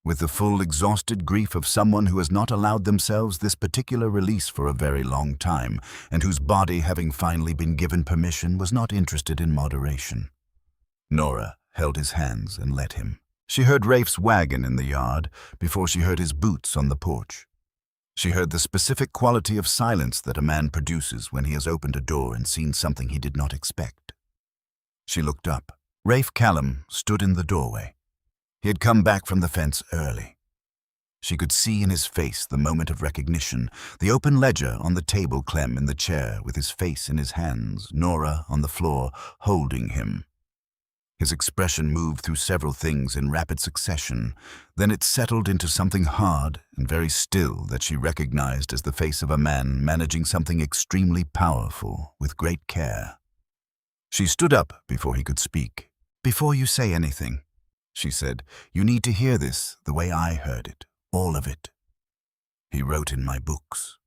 With the full, exhausted grief of someone who has not allowed themselves this particular release for a very long time, and whose body, having finally been given permission, was not interested in moderation. Nora held his hands and let him. She heard Rafe's wagon in the yard before she heard his boots on the porch. She heard the specific quality of silence that a man produces when he has opened a door and seen something he did not expect. She looked up. Rafe Callum stood in the doorway. He had come back from the fence early. She could see in his face the moment of recognition, the open ledger on the table, Clem in the chair with his face in his hands, Nora on the floor holding him. His expression moved through several things in rapid succession. Then it settled into something hard and very still that she recognized as the face of a man managing something extremely powerful with great care. She stood up before he could speak. "Before you say anything," she said, "you need to hear this the way I heard it, all of it. He wrote in my books."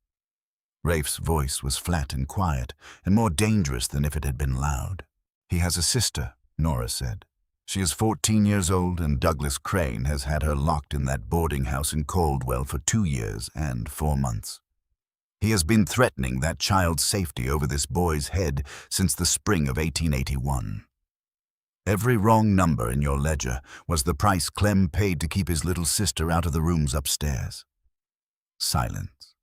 Rafe's voice was flat and quiet, and more dangerous than if it had been loud. "He has a sister," Nora said. "She is 14 years old, and Douglas Crane has had her locked in that boarding house in Caldwell for 2 years and 4 months. He has been threatening that child's safety over this boy's head since the spring of 1881. Every wrong number in your ledger was the price Clem paid to keep his little sister out of the rooms upstairs." Silence.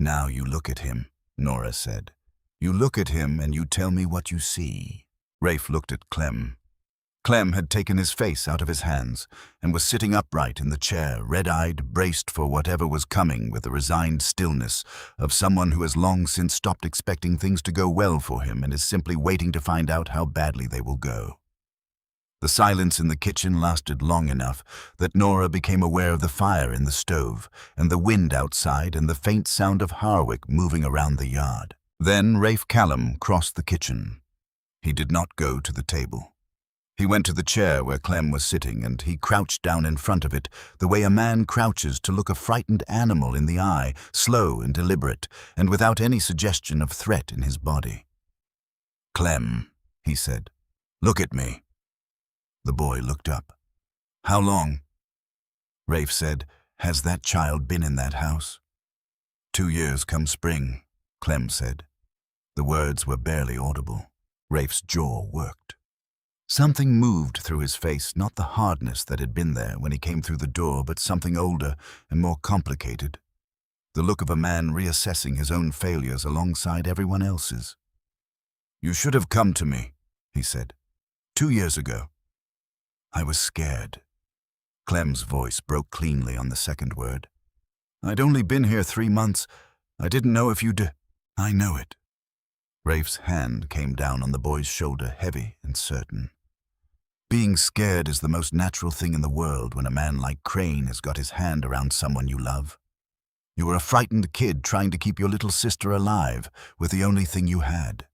"Now you look at him," Nora said. "You look at him and you tell me what you see." Rafe looked at Clem. Clem had taken his face out of his hands and was sitting upright in the chair, red-eyed, braced for whatever was coming with the resigned stillness of someone who has long since stopped expecting things to go well for him and is simply waiting to find out how badly they will go. The silence in the kitchen lasted long enough that Nora became aware of the fire in the stove and the wind outside and the faint sound of Harwick moving around the yard. Then Rafe Callum crossed the kitchen. He did not go to the table. He went to the chair where Clem was sitting, and he crouched down in front of it, the way a man crouches to look a frightened animal in the eye, slow and deliberate, and without any suggestion of threat in his body. "Clem," he said, "look at me." The boy looked up. "How long?" Rafe said, "Has that child been in that house?" 2 years come spring," Clem said. The words were barely audible. Rafe's jaw worked. Something moved through his face, not the hardness that had been there when he came through the door, but something older and more complicated. The look of a man reassessing his own failures alongside everyone else's. "You should have come to me," he said. 2 years ago. I was scared." Clem's voice broke cleanly on the second word. "I'd only been here 3 months. I didn't know if you'd..." "I know it." Rafe's hand came down on the boy's shoulder, heavy and certain. "Being scared is the most natural thing in the world when a man like Crane has got his hand around someone you love. You were a frightened kid trying to keep your little sister alive with the only thing you had."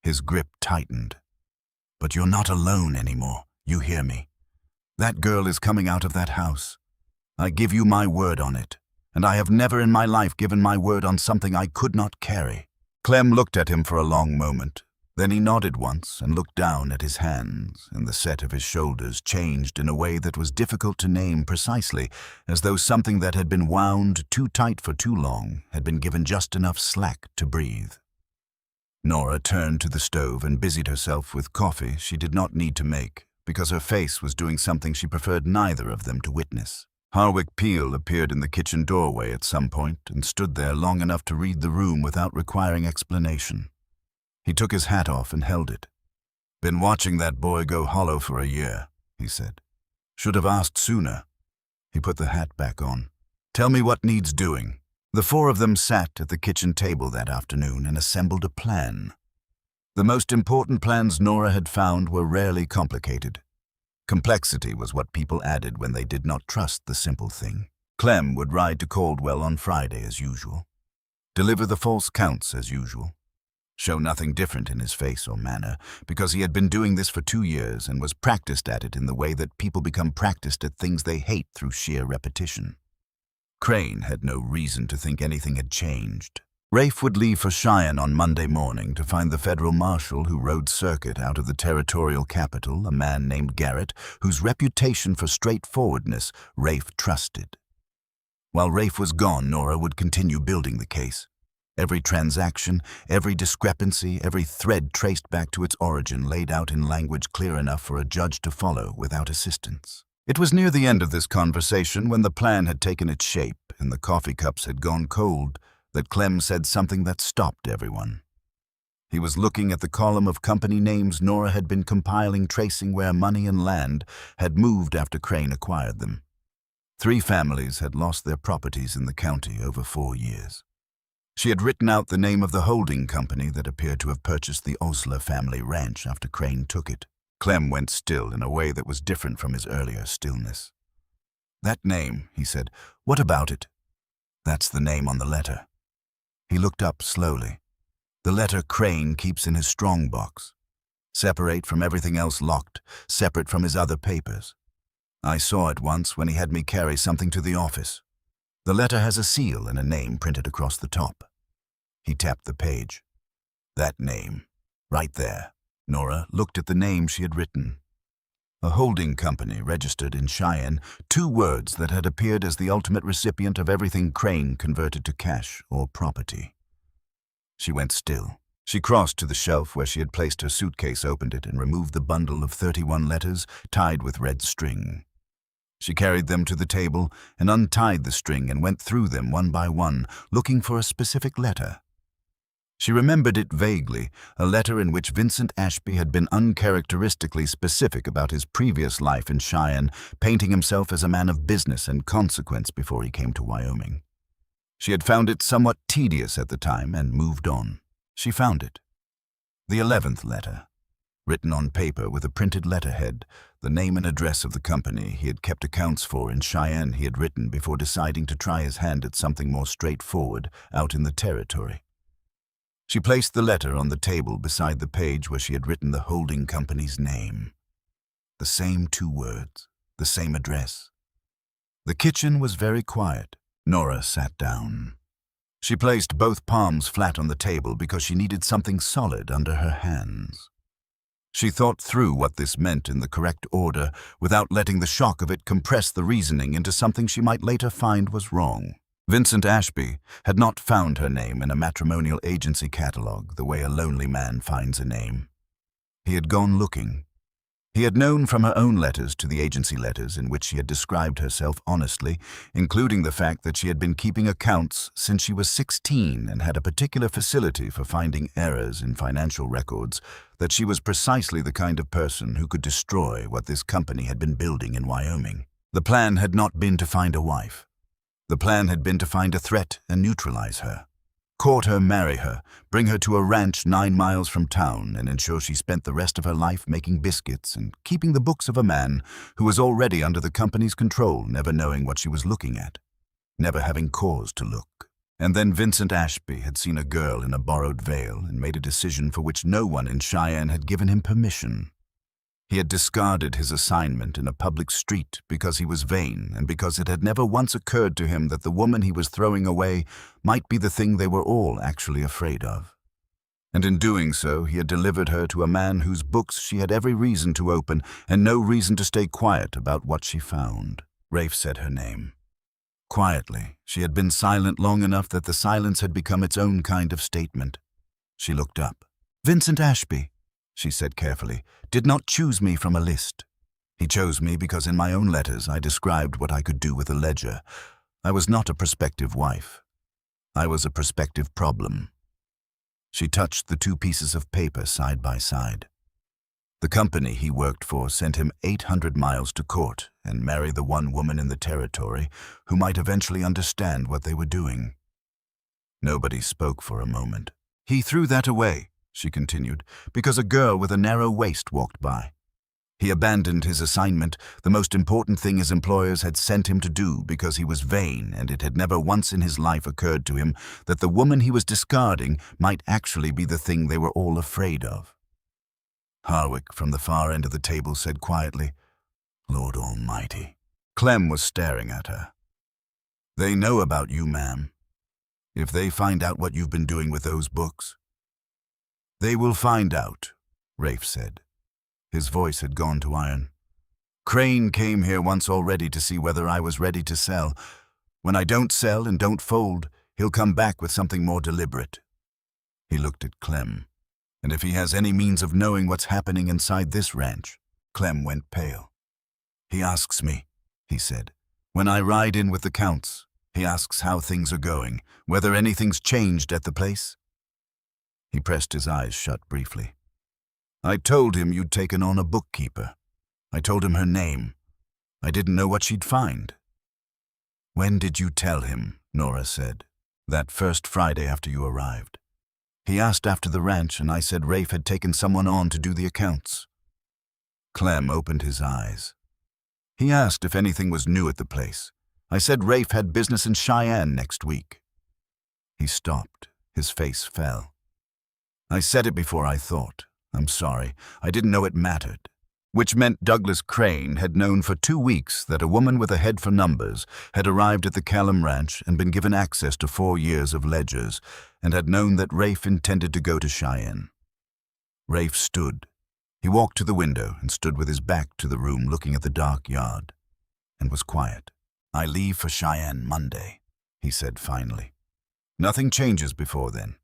His grip tightened. "But you're not alone anymore, you hear me? That girl is coming out of that house. I give you my word on it, and I have never in my life given my word on something I could not carry." Clem looked at him for a long moment. Then he nodded once and looked down at his hands, and the set of his shoulders changed in a way that was difficult to name precisely, as though something that had been wound too tight for too long had been given just enough slack to breathe. Nora turned to the stove and busied herself with coffee she did not need to make, because her face was doing something she preferred neither of them to witness. Harwick Peel appeared in the kitchen doorway at some point and stood there long enough to read the room without requiring explanation. He took his hat off and held it. "Been watching that boy go hollow for a year," he said. "Should have asked sooner." He put the hat back on. "Tell me what needs doing." The 4 of them sat at the kitchen table that afternoon and assembled a plan. The most important plans Nora had found were rarely complicated. Complexity was what people added when they did not trust the simple thing. Clem would ride to Caldwell on Friday as usual, deliver the false counts as usual, show nothing different in his face or manner, because he had been doing this for 2 years and was practiced at it in the way that people become practiced at things they hate through sheer repetition. Crane had no reason to think anything had changed. Rafe would leave for Cheyenne on Monday morning to find the federal marshal who rode circuit out of the territorial capital, a man named Garrett, whose reputation for straightforwardness Rafe trusted. While Rafe was gone, Nora would continue building the case. Every transaction, every discrepancy, every thread traced back to its origin laid out in language clear enough for a judge to follow without assistance. It was near the end of this conversation, when the plan had taken its shape and the coffee cups had gone cold, that Clem said something that stopped everyone. He was looking at the column of company names Nora had been compiling, tracing where money and land had moved after Crane acquired them. 3 families had lost their properties in the county over 4 years. She had written out the name of the holding company that appeared to have purchased the Osler family ranch after Crane took it. Clem went still in a way that was different from his earlier stillness. "That name," he said. "What about it?" "That's the name on the letter." He looked up slowly. "The letter Crane keeps in his strong box. Separate from everything else, locked, separate from his other papers. I saw it once when he had me carry something to the office. The letter has a seal and a name printed across the top." He tapped the page. "That name, right there." Nora looked at the name she had written. A holding company registered in Cheyenne, 2 words that had appeared as the ultimate recipient of everything Crane converted to cash or property. She went still. She crossed to the shelf where she had placed her suitcase, opened it, and removed the bundle of 31 letters tied with red string. She carried them to the table and untied the string and went through them one by one, looking for a specific letter. She remembered it vaguely, a letter in which Vincent Ashby had been uncharacteristically specific about his previous life in Cheyenne, painting himself as a man of business and consequence before he came to Wyoming. She had found it somewhat tedious at the time and moved on. She found it. The 11th letter, written on paper with a printed letterhead, the name and address of the company he had kept accounts for in Cheyenne he had written before deciding to try his hand at something more straightforward out in the territory. She placed the letter on the table beside the page where she had written the holding company's name. The same 2 words, the same address. The kitchen was very quiet. Nora sat down. She placed both palms flat on the table because she needed something solid under her hands. She thought through what this meant in the correct order without letting the shock of it compress the reasoning into something she might later find was wrong. Vincent Ashby had not found her name in a matrimonial agency catalog the way a lonely man finds a name. He had gone looking. He had known from her own letters to the agency letters in which she had described herself honestly, including the fact that she had been keeping accounts since she was 16 and had a particular facility for finding errors in financial records, that she was precisely the kind of person who could destroy what this company had been building in Wyoming. The plan had not been to find a wife. The plan had been to find a threat and neutralize her. Court her, marry her, bring her to a ranch 9 miles from town, and ensure she spent the rest of her life making biscuits and keeping the books of a man who was already under the company's control, never knowing what she was looking at, never having cause to look. And then Vincent Ashby had seen a girl in a borrowed veil and made a decision for which no one in Cheyenne had given him permission. He had discarded his assignment in a public street because he was vain and because it had never once occurred to him that the woman he was throwing away might be the thing they were all actually afraid of. And in doing so, he had delivered her to a man whose books she had every reason to open and no reason to stay quiet about what she found. Rafe said her name. Quietly, she had been silent long enough that the silence had become its own kind of statement. She looked up. "Vincent Ashby," she said carefully, "did not choose me from a list. He chose me because in my own letters I described what I could do with a ledger. I was not a prospective wife. I was a prospective problem." She touched the 2 pieces of paper side by side. The company he worked for sent him 800 miles to court and marry the one woman in the territory who might eventually understand what they were doing. Nobody spoke for a moment. He threw that away. she continued, because a girl with a narrow waist walked by. He abandoned his assignment, the most important thing his employers had sent him to do, because he was vain, and it had never once in his life occurred to him that the woman he was discarding might actually be the thing they were all afraid of. Harwick, from the far end of the table, said quietly, "Lord Almighty." Clem was staring at her. "They know about you, ma'am. If they find out what you've been doing with those books." "They will find out," Rafe said. His voice had gone to iron. "Crane came here once already to see whether I was ready to sell. When I don't sell and don't fold, he'll come back with something more deliberate." He looked at Clem. "And if he has any means of knowing what's happening inside this ranch," Clem went pale. "He asks me," he said. "When I ride in with the counts, he asks how things are going, whether anything's changed at the place." He pressed his eyes shut briefly. "I told him you'd taken on a bookkeeper. I told him her name. I didn't know what she'd find." "When did you tell him?" Nora said. "That first Friday after you arrived. He asked after the ranch, and I said Rafe had taken someone on to do the accounts." Clem opened his eyes. "He asked if anything was new at the place. I said Rafe had business in Cheyenne next week." He stopped. His face fell. "I said it before I thought. I'm sorry. I didn't know it mattered." Which meant Douglas Crane had known for 2 weeks that a woman with a head for numbers had arrived at the Callum Ranch and been given access to 4 years of ledgers, and had known that Rafe intended to go to Cheyenne. Rafe stood. He walked to the window and stood with his back to the room looking at the dark yard, and was quiet. "I leave for Cheyenne Monday," he said finally. "Nothing changes before then.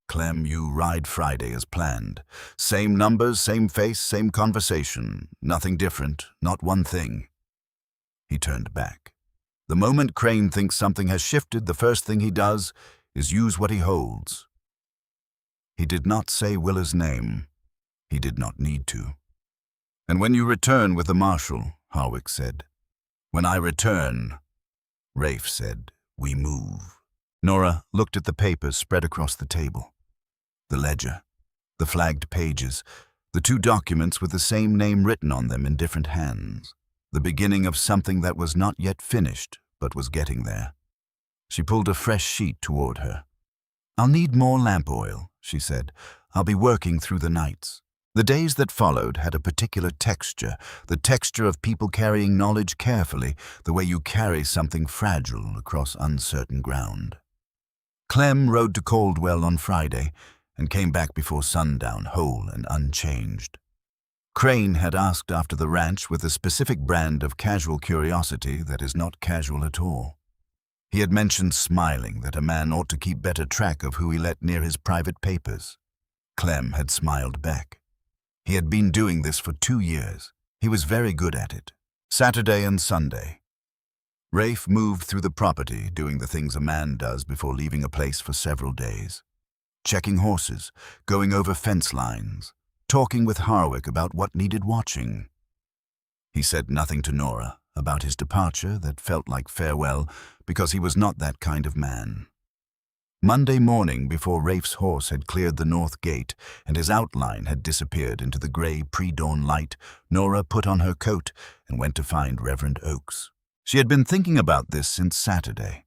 Clem, you ride Friday as planned. Same numbers, same face, same conversation. Nothing different, not one thing." He turned back. The moment Crane thinks something has shifted, the first thing he does is use what he holds. He did not say Willa's name. He did not need to. "And when you return with the marshal," Harwick said. "When I return," Rafe said, "we move." Nora looked at the papers spread across the table. The ledger, the flagged pages, the 2 documents with the same name written on them in different hands. The beginning of something that was not yet finished, but was getting there. She pulled a fresh sheet toward her. "I'll need more lamp oil," she said. "I'll be working through the nights." The days that followed had a particular texture, the texture of people carrying knowledge carefully, the way you carry something fragile across uncertain ground. Clem rode to Caldwell on Friday and came back before sundown, whole and unchanged. Crane had asked after the ranch with a specific brand of casual curiosity that is not casual at all. He had mentioned, smiling, that a man ought to keep better track of who he let near his private papers. Clem had smiled back. He had been doing this for 2 years. He was very good at it. Saturday and Sunday. Rafe moved through the property, doing the things a man does before leaving a place for several days. Checking horses, going over fence lines, talking with Harwick about what needed watching. He said nothing to Nora about his departure that felt like farewell, because he was not that kind of man. Monday morning, before Rafe's horse had cleared the north gate and his outline had disappeared into the gray pre-dawn light, Nora put on her coat and went to find Reverend Oakes. She had been thinking about this since Saturday,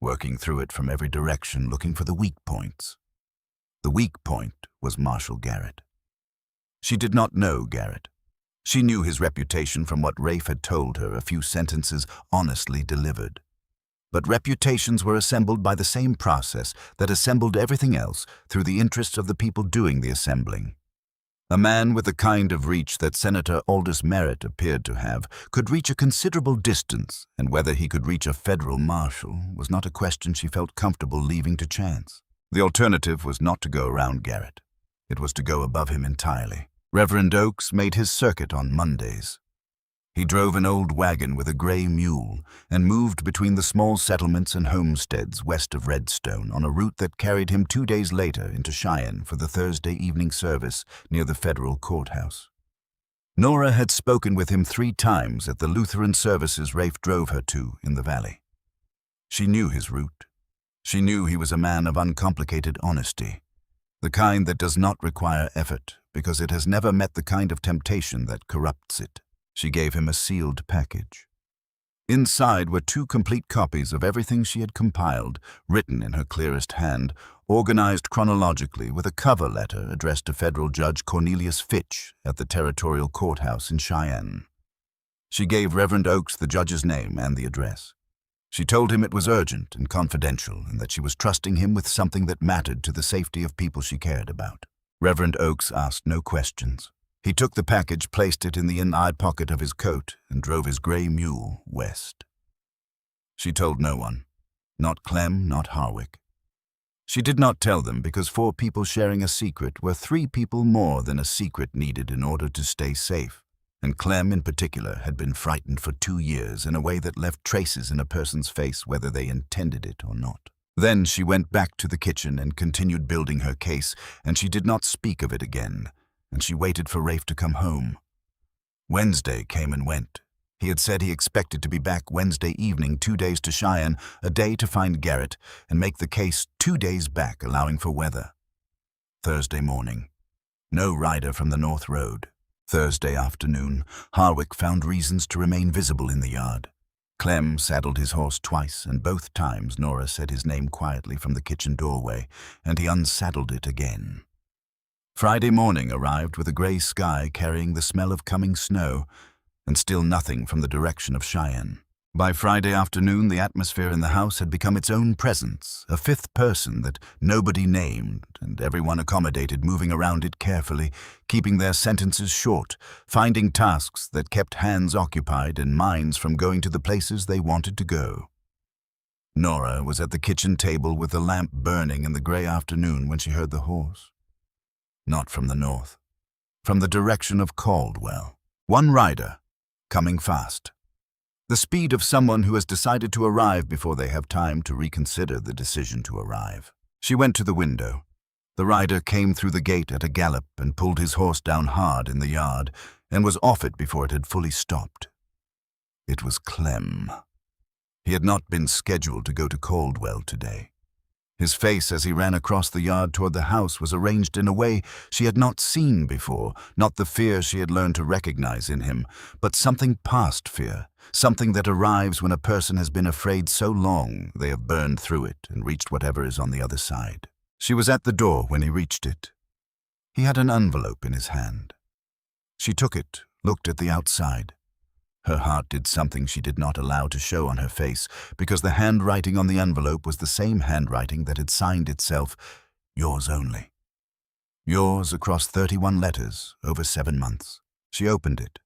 working through it from every direction, looking for the weak points. The weak point was Marshall Garrett. She did not know Garrett. She knew his reputation from what Rafe had told her, a few sentences honestly delivered. But reputations were assembled by the same process that assembled everything else, through the interests of the people doing the assembling. A man with the kind of reach that Senator Aldous Merritt appeared to have could reach a considerable distance, and whether he could reach a federal marshal was not a question she felt comfortable leaving to chance. The alternative was not to go around Garrett. It was to go above him entirely. Reverend Oakes made his circuit on Mondays. He drove an old wagon with a gray mule and moved between the small settlements and homesteads west of Redstone on a route that carried him 2 days later into Cheyenne for the Thursday evening service near the federal courthouse. Nora had spoken with him 3 times at the Lutheran services Rafe drove her to in the valley. She knew his route. She knew he was a man of uncomplicated honesty. The kind that does not require effort, because it has never met the kind of temptation that corrupts it. She gave him a sealed package. Inside were 2 complete copies of everything she had compiled, written in her clearest hand, organized chronologically with a cover letter addressed to Federal Judge Cornelius Fitch at the Territorial Courthouse in Cheyenne. She gave Reverend Oakes the judge's name and the address. She told him it was urgent and confidential and that she was trusting him with something that mattered to the safety of people she cared about. Reverend Oakes asked no questions. He took the package, placed it in the inside pocket of his coat, and drove his gray mule west. She told no one, not Clem, not Harwick. She did not tell them because 4 people sharing a secret were 3 people more than a secret needed in order to stay safe, and Clem in particular had been frightened for 2 years in a way that left traces in a person's face whether they intended it or not. Then she went back to the kitchen and continued building her case, and she did not speak of it again, and she waited for Rafe to come home. Wednesday came and went. He had said he expected to be back Wednesday evening, 2 days to Cheyenne, a day to find Garrett, and make the case 2 days back, allowing for weather. Thursday morning. No rider from the North Road. Thursday afternoon, Harwick found reasons to remain visible in the yard. Clem saddled his horse twice, and both times Nora said his name quietly from the kitchen doorway, and he unsaddled it again. Friday morning arrived with a gray sky carrying the smell of coming snow, and still nothing from the direction of Cheyenne. By Friday afternoon, the atmosphere in the house had become its own presence, a 5th person that nobody named, and everyone accommodated, moving around it carefully, keeping their sentences short, finding tasks that kept hands occupied and minds from going to the places they wanted to go. Nora was at the kitchen table with the lamp burning in the gray afternoon when she heard the horse. Not from the north, from the direction of Caldwell. One rider, coming fast. The speed of someone who has decided to arrive before they have time to reconsider the decision to arrive. She went to the window. The rider came through the gate at a gallop and pulled his horse down hard in the yard and was off it before it had fully stopped. It was Clem. He had not been scheduled to go to Caldwell today. His face as he ran across the yard toward the house was arranged in a way she had not seen before, not the fear she had learned to recognize in him, but something past fear, something that arrives when a person has been afraid so long they have burned through it and reached whatever is on the other side. She was at the door when he reached it. He had an envelope in his hand. She took it, looked at the outside. Her heart did something she did not allow to show on her face, because the handwriting on the envelope was the same handwriting that had signed itself, "Yours only." Yours across 31 letters over 7 months. She opened it.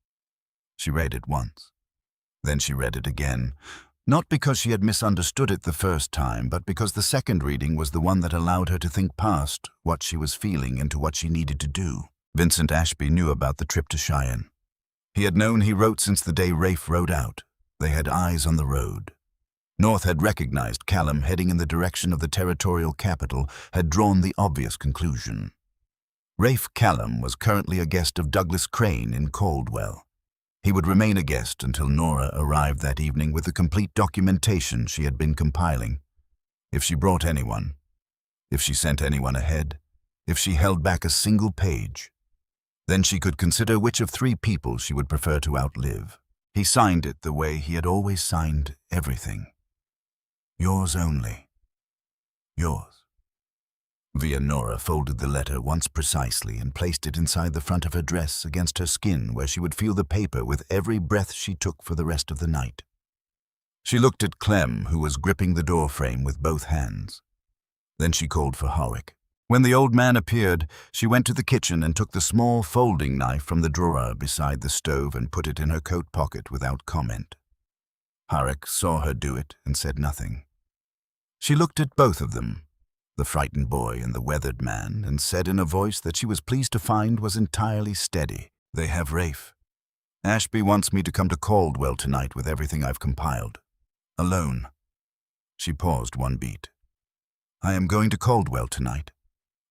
She read it once. Then she read it again, not because she had misunderstood it the first time, but because the second reading was the one that allowed her to think past what she was feeling into what she needed to do. Vincent Ashby knew about the trip to Cheyenne. He had known he wrote since the day Rafe rode out. They had eyes on the road. North had recognized Callum heading in the direction of the territorial capital, had drawn the obvious conclusion. Rafe Callum was currently a guest of Douglas Crane in Caldwell. He would remain a guest until Nora arrived that evening with the complete documentation she had been compiling. If she brought anyone, if she sent anyone ahead, if she held back a single page, then she could consider which of 3 people she would prefer to outlive. He signed it the way he had always signed everything. Yours only. Yours. Via Nora folded the letter once precisely and placed it inside the front of her dress against her skin, where she would feel the paper with every breath she took for the rest of the night. She looked at Clem, who was gripping the door frame with both hands. Then she called for Harwick. When the old man appeared, she went to the kitchen and took the small folding knife from the drawer beside the stove and put it in her coat pocket without comment. Harwick saw her do it and said nothing. She looked at both of them, the frightened boy and the weathered man, and said in a voice that she was pleased to find was entirely steady, "They have Rafe. Ashby wants me to come to Caldwell tonight with everything I've compiled. Alone." She paused one beat. "I am going to Caldwell tonight,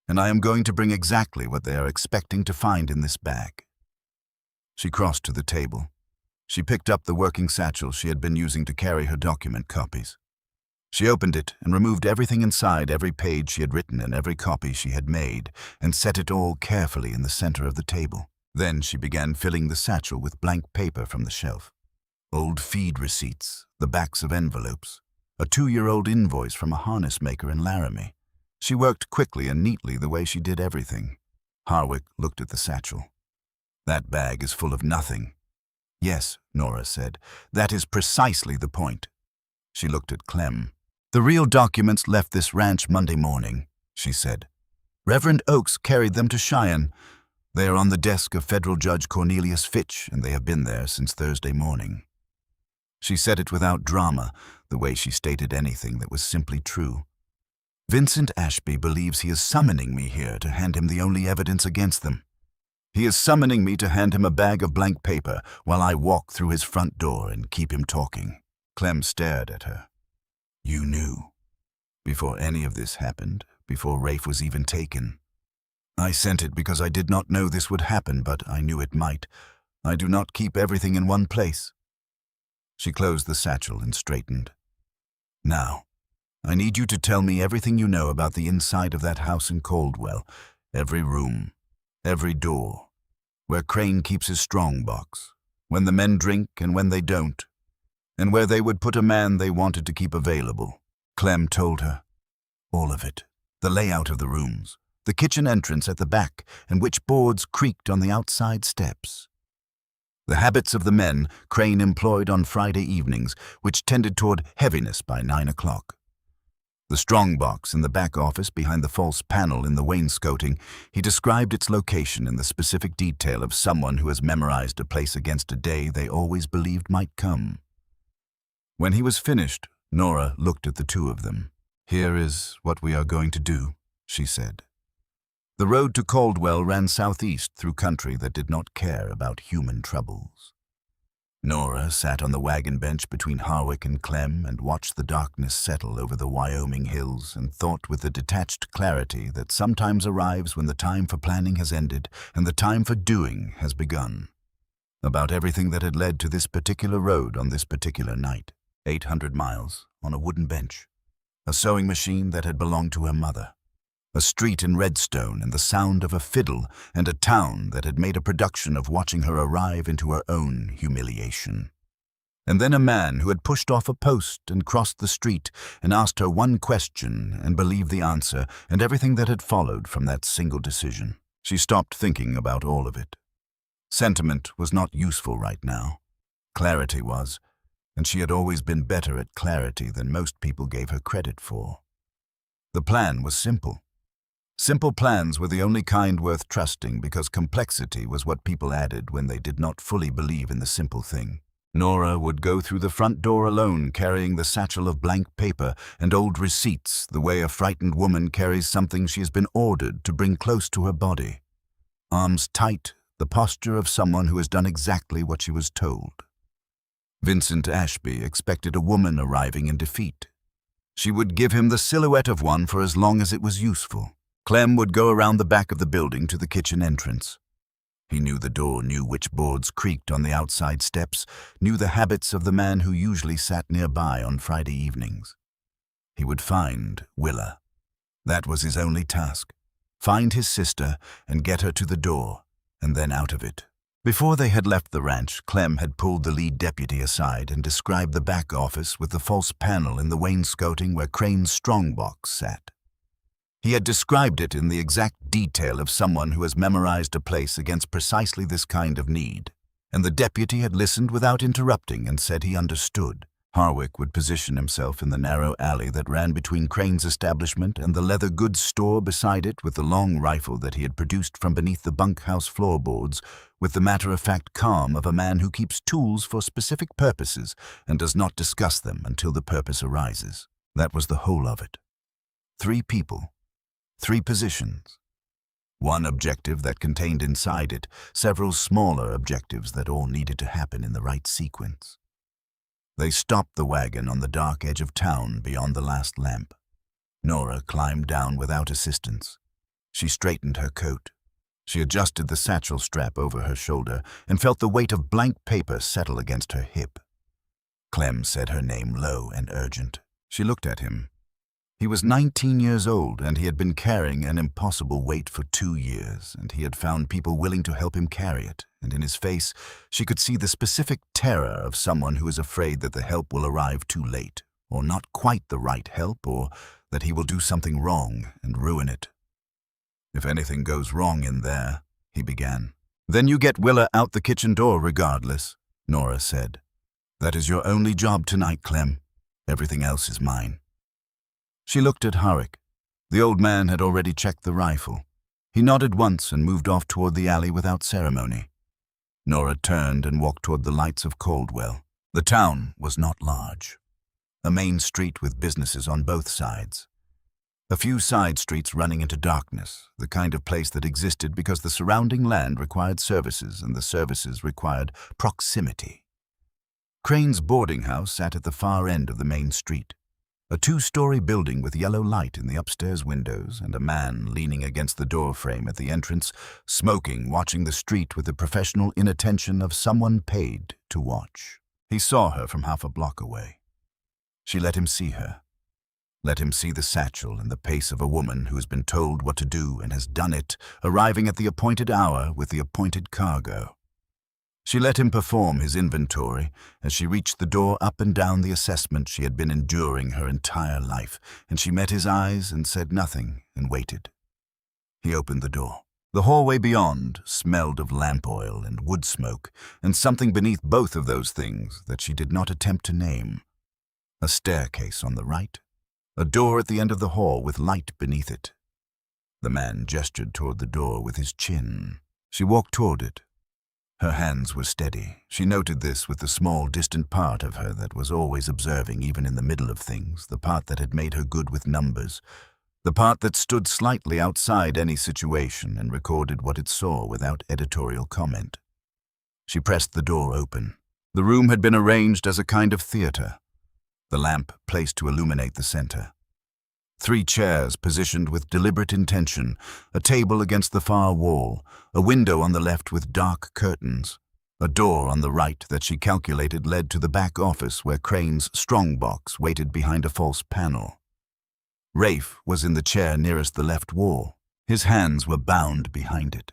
and I am going to bring exactly what they are expecting to find in this bag." She crossed to the table. She picked up the working satchel she had been using to carry her document copies. She opened it and removed everything inside, every page she had written and every copy she had made, and set it all carefully in the center of the table. Then she began filling the satchel with blank paper from the shelf. Old feed receipts, the backs of envelopes, a 2-year-old invoice from a harness maker in Laramie. She worked quickly and neatly the way she did everything. Harwick looked at the satchel. "That bag is full of nothing." "Yes," Nora said, "that is precisely the point." She looked at Clem. "The real documents left this ranch Monday morning," she said. "Reverend Oakes carried them to Cheyenne. They are on the desk of Federal Judge Cornelius Fitch, and they have been there since Thursday morning." She said it without drama, the way she stated anything that was simply true. "Vincent Ashby believes he is summoning me here to hand him the only evidence against them. He is summoning me to hand him a bag of blank paper while I walk through his front door and keep him talking." Clem stared at her. "You knew? Before any of this happened, before Rafe was even taken?" "I sent it because I did not know this would happen, but I knew it might. I do not keep everything in one place." She closed the satchel and straightened. "Now, I need you to tell me everything you know about the inside of that house in Caldwell, every room, every door, where Crane keeps his strongbox, when the men drink and when they don't, and where they would put a man they wanted to keep available." Clem told her. All of it. The layout of the rooms, the kitchen entrance at the back, and which boards creaked on the outside steps. The habits of the men Crane employed on Friday evenings, which tended toward heaviness by 9 o'clock. The strongbox in the back office behind the false panel in the wainscoting, he described its location in the specific detail of someone who has memorized a place against a day they always believed might come. When he was finished, Nora looked at the two of them. "Here is what we are going to do," she said. The road to Caldwell ran southeast through country that did not care about human troubles. Nora sat on the wagon bench between Harwick and Clem and watched the darkness settle over the Wyoming hills and thought with the detached clarity that sometimes arrives when the time for planning has ended and the time for doing has begun. About everything that had led to this particular road on this particular night. 800 miles on a wooden bench. A sewing machine that had belonged to her mother. A street in Redstone and the sound of a fiddle, and a town that had made a production of watching her arrive into her own humiliation. And then a man who had pushed off a post and crossed the street and asked her one question and believed the answer, and everything that had followed from that single decision. She stopped thinking about all of it. Sentiment was not useful right now. Clarity was, and she had always been better at clarity than most people gave her credit for. The plan was simple. Simple plans were the only kind worth trusting because complexity was what people added when they did not fully believe in the simple thing. Nora would go through the front door alone, carrying the satchel of blank paper and old receipts the way a frightened woman carries something she has been ordered to bring close to her body. Arms tight, the posture of someone who has done exactly what she was told. Vincent Ashby expected a woman arriving in defeat. She would give him the silhouette of one for as long as it was useful. Clem would go around the back of the building to the kitchen entrance. He knew the door, knew which boards creaked on the outside steps, knew the habits of the man who usually sat nearby on Friday evenings. He would find Willa. That was his only task. Find his sister and get her to the door, and then out of it. Before they had left the ranch, Clem had pulled the lead deputy aside and described the back office with the false panel in the wainscoting where Crane's strongbox sat. He had described it in the exact detail of someone who has memorized a place against precisely this kind of need, and the deputy had listened without interrupting and said he understood. Harwick would position himself in the narrow alley that ran between Crane's establishment and the leather goods store beside it with the long rifle that he had produced from beneath the bunkhouse floorboards, with the matter-of-fact calm of a man who keeps tools for specific purposes and does not discuss them until the purpose arises. That was the whole of it. 3 people. 3 positions. One objective that contained inside it several smaller objectives that all needed to happen in the right sequence. They stopped the wagon on the dark edge of town beyond the last lamp. Nora climbed down without assistance. She straightened her coat. She adjusted the satchel strap over her shoulder and felt the weight of blank paper settle against her hip. Clem said her name low and urgent. She looked at him. He was 19 years old, and he had been carrying an impossible weight for 2 years, and he had found people willing to help him carry it, and in his face she could see the specific terror of someone who is afraid that the help will arrive too late, or not quite the right help, or that he will do something wrong and ruin it. "If anything goes wrong in there," he began. "Then you get Willa out the kitchen door regardless," Nora said. "That is your only job tonight, Clem. Everything else is mine." She looked at Harik. The old man had already checked the rifle. He nodded once and moved off toward the alley without ceremony. Nora turned and walked toward the lights of Caldwell. The town was not large. A main street with businesses on both sides. A few side streets running into darkness, the kind of place that existed because the surrounding land required services and the services required proximity. Crane's boarding house sat at the far end of the main street. A 2-story building with yellow light in the upstairs windows and a man leaning against the door frame at the entrance, smoking, watching the street with the professional inattention of someone paid to watch. He saw her from half a block away. She let him see her. Let him see the satchel and the pace of a woman who has been told what to do and has done it, arriving at the appointed hour with the appointed cargo. She let him perform his inventory as she reached the door up and down the assessment she had been enduring her entire life, and she met his eyes and said nothing and waited. He opened the door. The hallway beyond smelled of lamp oil and wood smoke, and something beneath both of those things that she did not attempt to name. A staircase on the right, a door at the end of the hall with light beneath it. The man gestured toward the door with his chin. She walked toward it. Her hands were steady. She noted this with the small, distant part of her that was always observing even in the middle of things, the part that had made her good with numbers, the part that stood slightly outside any situation and recorded what it saw without editorial comment. She pressed the door open. The room had been arranged as a kind of theater, the lamp placed to illuminate the center. 3 chairs positioned with deliberate intention, a table against the far wall, a window on the left with dark curtains, a door on the right that she calculated led to the back office where Crane's strongbox waited behind a false panel. Rafe was in the chair nearest the left wall. His hands were bound behind it.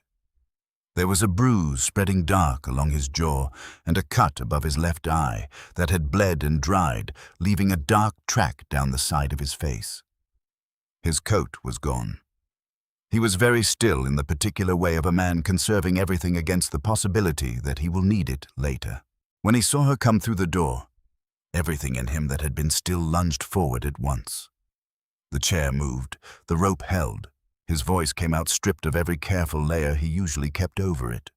There was a bruise spreading dark along his jaw and a cut above his left eye that had bled and dried, leaving a dark track down the side of his face. His coat was gone. He was very still in the particular way of a man conserving everything against the possibility that he will need it later. When he saw her come through the door, everything in him that had been still lunged forward at once. The chair moved, the rope held. His voice came out stripped of every careful layer he usually kept over it.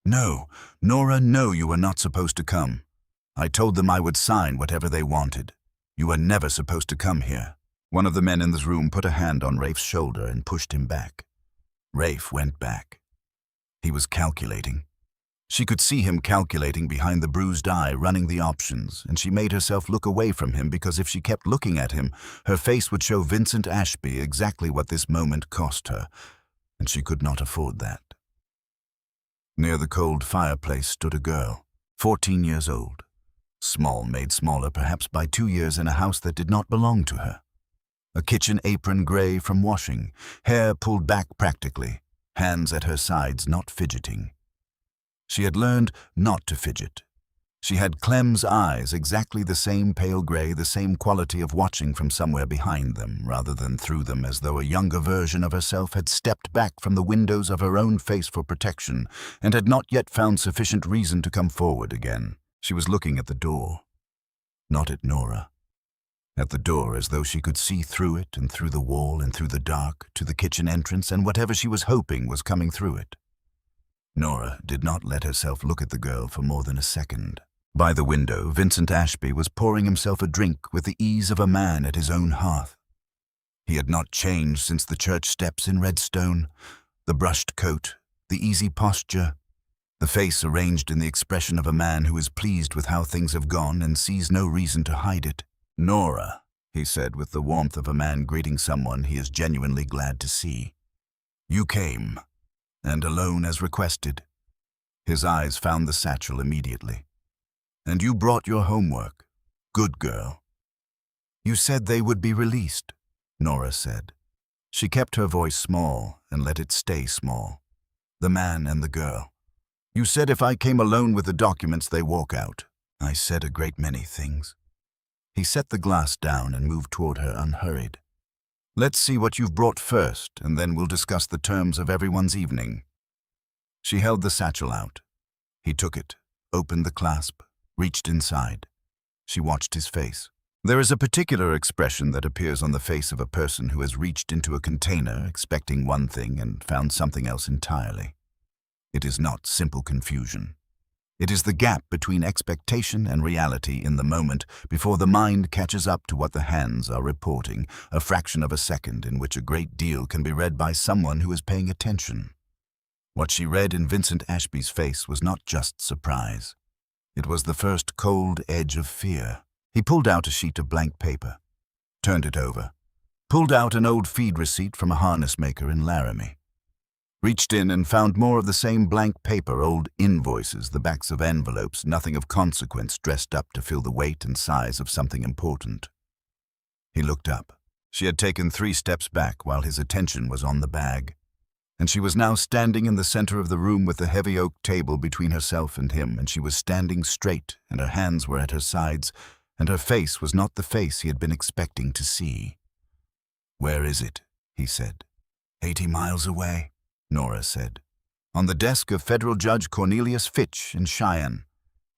"No, Nora, no, you were not supposed to come. I told them I would sign whatever they wanted. You were never supposed to come here." One of the men in this room put a hand on Rafe's shoulder and pushed him back. Rafe went back. He was calculating. She could see him calculating behind the bruised eye, running the options, and she made herself look away from him because if she kept looking at him, her face would show Vincent Ashby exactly what this moment cost her, and she could not afford that. Near the cold fireplace stood a girl, 14 years old, small, made smaller perhaps by 2 years in a house that did not belong to her. A kitchen apron gray from washing, hair pulled back practically, hands at her sides not fidgeting. She had learned not to fidget. She had Clem's eyes, exactly the same pale gray, the same quality of watching from somewhere behind them, rather than through them, as though a younger version of herself had stepped back from the windows of her own face for protection, and had not yet found sufficient reason to come forward again. She was looking at the door, not at Nora. At the door as though she could see through it and through the wall and through the dark to the kitchen entrance and whatever she was hoping was coming through it. Nora did not let herself look at the girl for more than a second. By the window, Vincent Ashby was pouring himself a drink with the ease of a man at his own hearth. He had not changed since the church steps in Redstone, the brushed coat, the easy posture, the face arranged in the expression of a man who is pleased with how things have gone and sees no reason to hide it. "Nora," he said with the warmth of a man greeting someone he is genuinely glad to see. "You came, and alone as requested." His eyes found the satchel immediately. "And you brought your homework. Good girl." You said they would be released, Nora said. She kept her voice small and let it stay small. The man and the girl. You said if I came alone with the documents, they walk out. I said a great many things. He set the glass down and moved toward her unhurried. Let's see what you've brought first, and then we'll discuss the terms of everyone's evening. She held the satchel out. He took it, opened the clasp, reached inside. She watched his face. There is a particular expression that appears on the face of a person who has reached into a container expecting one thing and found something else entirely. It is not simple confusion. It is the gap between expectation and reality in the moment before the mind catches up to what the hands are reporting, a fraction of a second in which a great deal can be read by someone who is paying attention. What she read in Vincent Ashby's face was not just surprise. It was the first cold edge of fear. He pulled out a sheet of blank paper, turned it over, pulled out an old feed receipt from a harness maker in Laramie, reached in and found more of the same blank paper, old invoices, the backs of envelopes, nothing of consequence dressed up to fill the weight and size of something important. He looked up. She had taken 3 steps back while his attention was on the bag, and she was now standing in the center of the room with the heavy oak table between herself and him, and she was standing straight, and her hands were at her sides, and her face was not the face he had been expecting to see. Where is it? He said. 80 miles away, Nora said. On the desk of Federal Judge Cornelius Fitch in Cheyenne.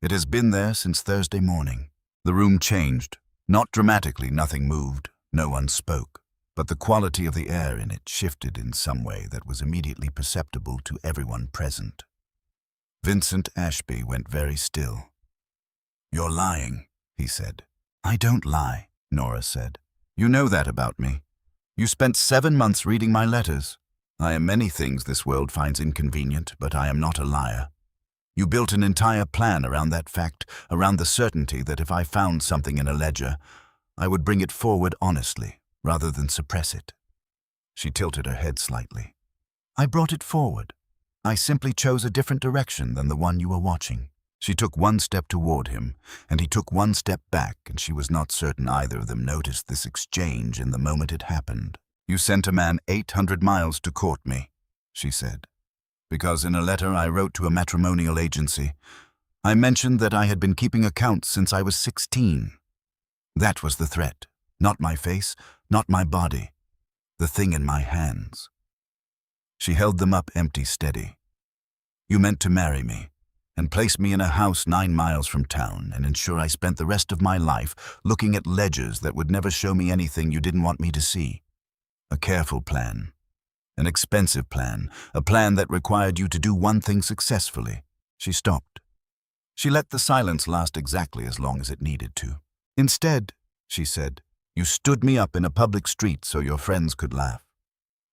It has been there since Thursday morning. The room changed. Not dramatically, nothing moved, no one spoke, but the quality of the air in it shifted in some way that was immediately perceptible to everyone present. Vincent Ashby went very still. You're lying, he said. I don't lie, Nora said. You know that about me. You spent 7 months reading my letters. I am many things this world finds inconvenient, but I am not a liar. You built an entire plan around that fact, around the certainty that if I found something in a ledger, I would bring it forward honestly, rather than suppress it. She tilted her head slightly. I brought it forward. I simply chose a different direction than the one you were watching. She took 1 step toward him, and he took 1 step back, and she was not certain either of them noticed this exchange in the moment it happened. You sent a man 800 miles to court me, she said, because in a letter I wrote to a matrimonial agency, I mentioned that I had been keeping accounts since I was 16. That was the threat, not my face, not my body, the thing in my hands. She held them up empty steady. You meant to marry me, and place me in a house 9 miles from town and ensure I spent the rest of my life looking at ledgers that would never show me anything you didn't want me to see. A careful plan, an expensive plan, a plan that required you to do one thing successfully. She stopped. She let the silence last exactly as long as it needed to. Instead, she said, you stood me up in a public street so your friends could laugh.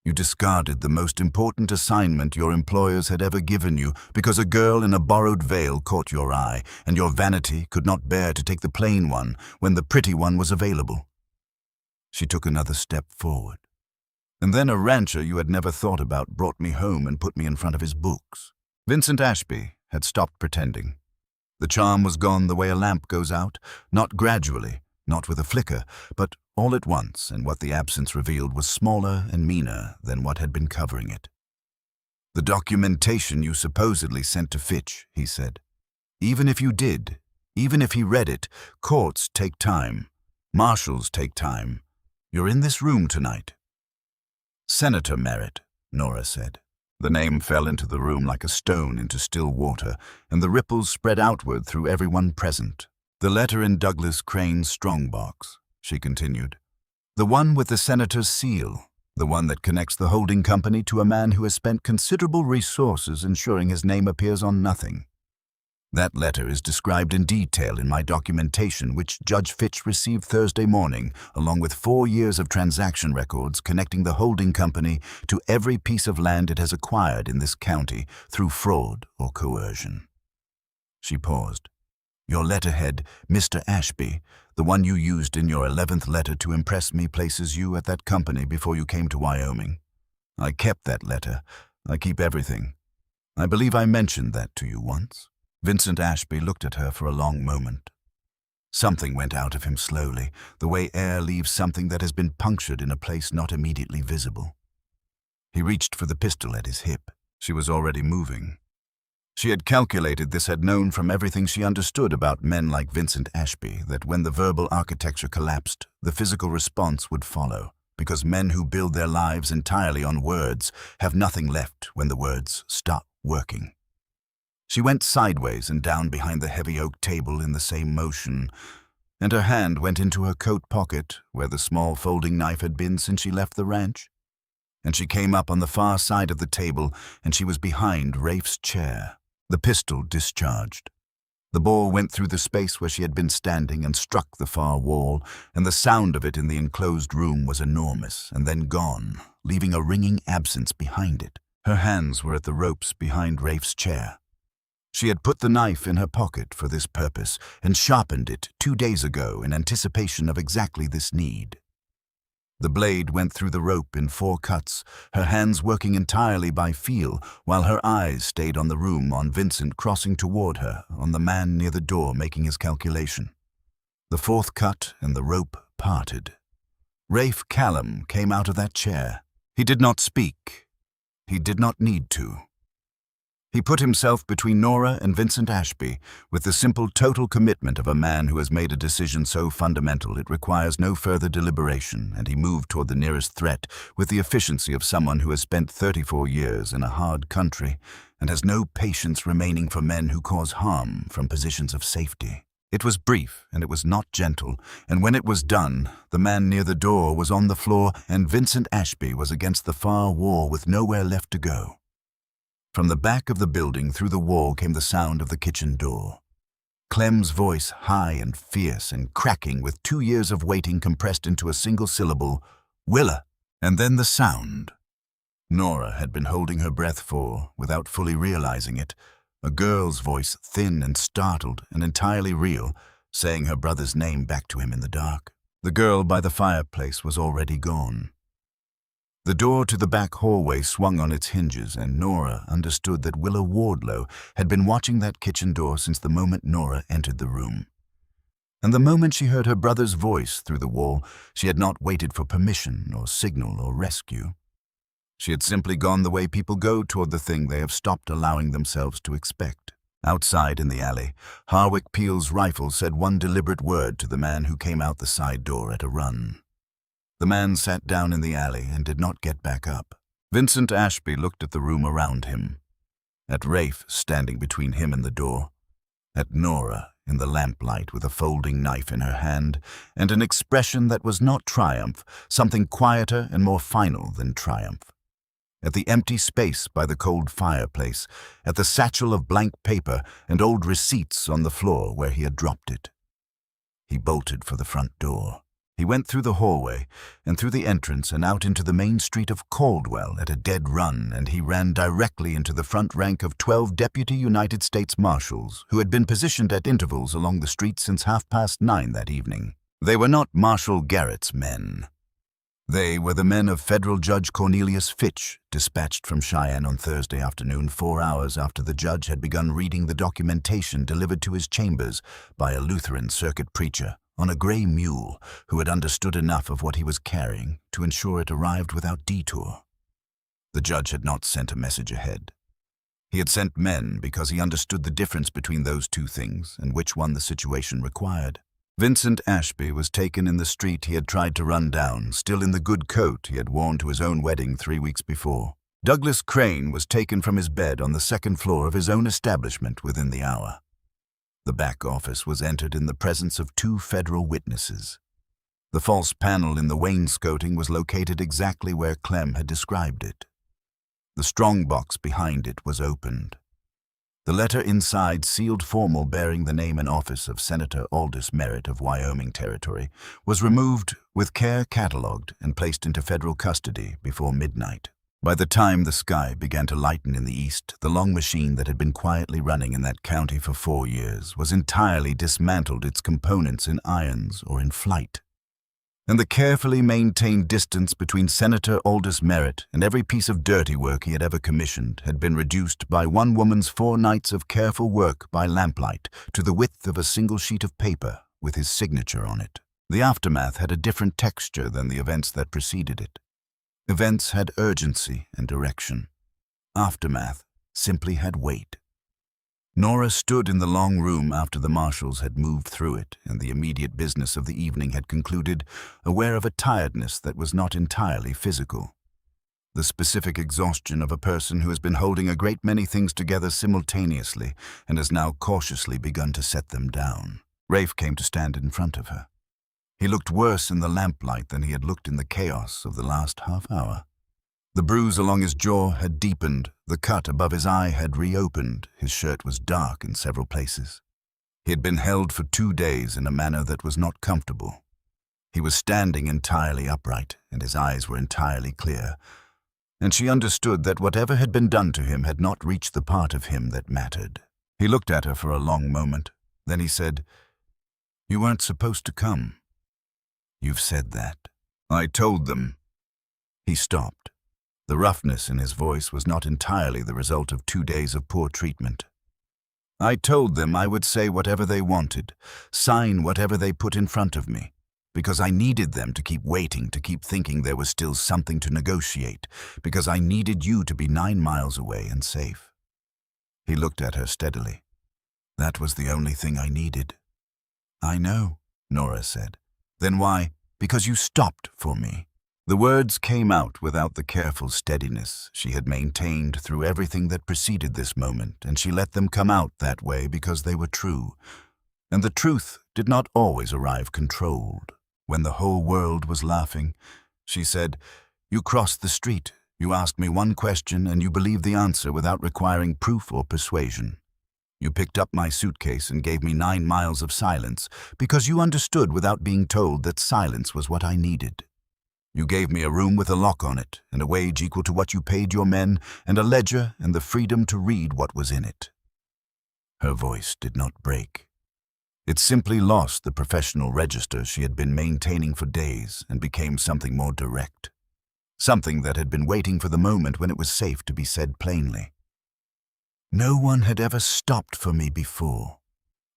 You discarded the most important assignment your employers had ever given you because a girl in a borrowed veil caught your eye, and your vanity could not bear to take the plain one when the pretty one was available. She took another step forward. And then a rancher you had never thought about brought me home and put me in front of his books. Vincent Ashby had stopped pretending. The charm was gone the way a lamp goes out, not gradually, not with a flicker, but all at once, and what the absence revealed was smaller and meaner than what had been covering it. The documentation you supposedly sent to Fitch, he said. Even if you did, even if he read it, courts take time. Marshals take time. You're in this room tonight. Senator Merritt, Nora said. The name fell into the room like a stone into still water, and the ripples spread outward through everyone present. The letter in Douglas Crane's strongbox, she continued. The one with the senator's seal, the one that connects the holding company to a man who has spent considerable resources ensuring his name appears on nothing. That letter is described in detail in my documentation, which Judge Fitch received Thursday morning, along with 4 years of transaction records connecting the holding company to every piece of land it has acquired in this county through fraud or coercion. She paused. Your letterhead, Mr. Ashby, the one you used in your 11th letter to impress me, places you at that company before you came to Wyoming. I kept that letter. I keep everything. I believe I mentioned that to you once. Vincent Ashby looked at her for a long moment. Something went out of him slowly, the way air leaves something that has been punctured in a place not immediately visible. He reached for the pistol at his hip. She was already moving. She had calculated this, had known from everything she understood about men like Vincent Ashby that when the verbal architecture collapsed, the physical response would follow, because men who build their lives entirely on words have nothing left when the words stop working. She went sideways and down behind the heavy oak table in the same motion, and her hand went into her coat pocket where the small folding knife had been since she left the ranch. And she came up on the far side of the table, and she was behind Rafe's chair. The pistol discharged. The ball went through the space where she had been standing and struck the far wall, and the sound of it in the enclosed room was enormous and then gone, leaving a ringing absence behind it. Her hands were at the ropes behind Rafe's chair. She had put the knife in her pocket for this purpose and sharpened it 2 days ago in anticipation of exactly this need. The blade went through the rope in 4 cuts, her hands working entirely by feel, while her eyes stayed on the room, on Vincent crossing toward her, on the man near the door making his calculation. The 4th cut and the rope parted. Rafe Callum came out of that chair. He did not speak. He did not need to. He put himself between Nora and Vincent Ashby with the simple, total commitment of a man who has made a decision so fundamental it requires no further deliberation, and he moved toward the nearest threat with the efficiency of someone who has spent 34 years in a hard country and has no patience remaining for men who cause harm from positions of safety. It was brief, and it was not gentle, and when it was done, the man near the door was on the floor and Vincent Ashby was against the far wall with nowhere left to go. From the back of the building through the wall came the sound of the kitchen door. Clem's voice, high and fierce and cracking with 2 years of waiting compressed into a single syllable, "Willa!" And then the sound. Nora had been holding her breath for, without fully realizing it, a girl's voice, thin and startled and entirely real, saying her brother's name back to him in the dark. The girl by the fireplace was already gone. The door to the back hallway swung on its hinges, and Nora understood that Willa Wardlow had been watching that kitchen door since the moment Nora entered the room. And the moment she heard her brother's voice through the wall, she had not waited for permission or signal or rescue. She had simply gone the way people go toward the thing they have stopped allowing themselves to expect. Outside in the alley, Harwick Peel's rifle said one deliberate word to the man who came out the side door at a run. The man sat down in the alley and did not get back up. Vincent Ashby looked at the room around him, at Rafe standing between him and the door, at Nora in the lamplight with a folding knife in her hand, and an expression that was not triumph, something quieter and more final than triumph. At the empty space by the cold fireplace, at the satchel of blank paper and old receipts on the floor where he had dropped it. He bolted for the front door. He went through the hallway and through the entrance and out into the main street of Caldwell at a dead run, and he ran directly into the front rank of 12 Deputy United States Marshals who had been positioned at intervals along the street since 9:30 that evening. They were not Marshal Garrett's men. They were the men of Federal Judge Cornelius Fitch, dispatched from Cheyenne on Thursday afternoon, 4 hours after the judge had begun reading the documentation delivered to his chambers by a Lutheran circuit preacher on a gray mule who had understood enough of what he was carrying to ensure it arrived without detour. The judge had not sent a message ahead. He had sent men because he understood the difference between those two things and which one the situation required. Vincent Ashby was taken in the street he had tried to run down, still in the good coat he had worn to his own wedding 3 weeks before. Douglas Crane was taken from his bed on the 2nd floor of his own establishment within the hour. The back office was entered in the presence of 2 federal witnesses. The false panel in the wainscoting was located exactly where Clem had described it. The strong box behind it was opened. The letter inside, sealed formal bearing the name and office of Senator Aldous Merritt of Wyoming Territory, was removed with care catalogued and placed into federal custody before midnight. By the time the sky began to lighten in the east, the long machine that had been quietly running in that county for 4 years was entirely dismantled, its components in irons or in flight. And the carefully maintained distance between Senator Aldous Merritt and every piece of dirty work he had ever commissioned had been reduced by one woman's 4 nights of careful work by lamplight to the width of a single sheet of paper with his signature on it. The aftermath had a different texture than the events that preceded it. Events had urgency and direction. Aftermath simply had weight. Nora stood in the long room after the marshals had moved through it and the immediate business of the evening had concluded, aware of a tiredness that was not entirely physical. The specific exhaustion of a person who has been holding a great many things together simultaneously and has now cautiously begun to set them down. Rafe came to stand in front of her. He looked worse in the lamplight than he had looked in the chaos of the last half hour. The bruise along his jaw had deepened, the cut above his eye had reopened, his shirt was dark in several places. He had been held for 2 days in a manner that was not comfortable. He was standing entirely upright, and his eyes were entirely clear, and she understood that whatever had been done to him had not reached the part of him that mattered. He looked at her for a long moment, then he said, "You weren't supposed to come. You've said that." "I told them." He stopped. The roughness in his voice was not entirely the result of 2 days of poor treatment. "I told them I would say whatever they wanted, sign whatever they put in front of me, because I needed them to keep waiting, to keep thinking there was still something to negotiate, because I needed you to be 9 miles away and safe." He looked at her steadily. "That was the only thing I needed." "I know," Nora said. "Then why?" "Because you stopped for me." The words came out without the careful steadiness she had maintained through everything that preceded this moment, and she let them come out that way because they were true. And the truth did not always arrive controlled. When the whole world was laughing, she said, "You crossed the street, you asked me one question, and you believed the answer without requiring proof or persuasion. You picked up my suitcase and gave me 9 miles of silence, because you understood without being told that silence was what I needed. You gave me a room with a lock on it, and a wage equal to what you paid your men, and a ledger and the freedom to read what was in it." Her voice did not break. It simply lost the professional register she had been maintaining for days and became something more direct. Something that had been waiting for the moment when it was safe to be said plainly. "No one had ever stopped for me before.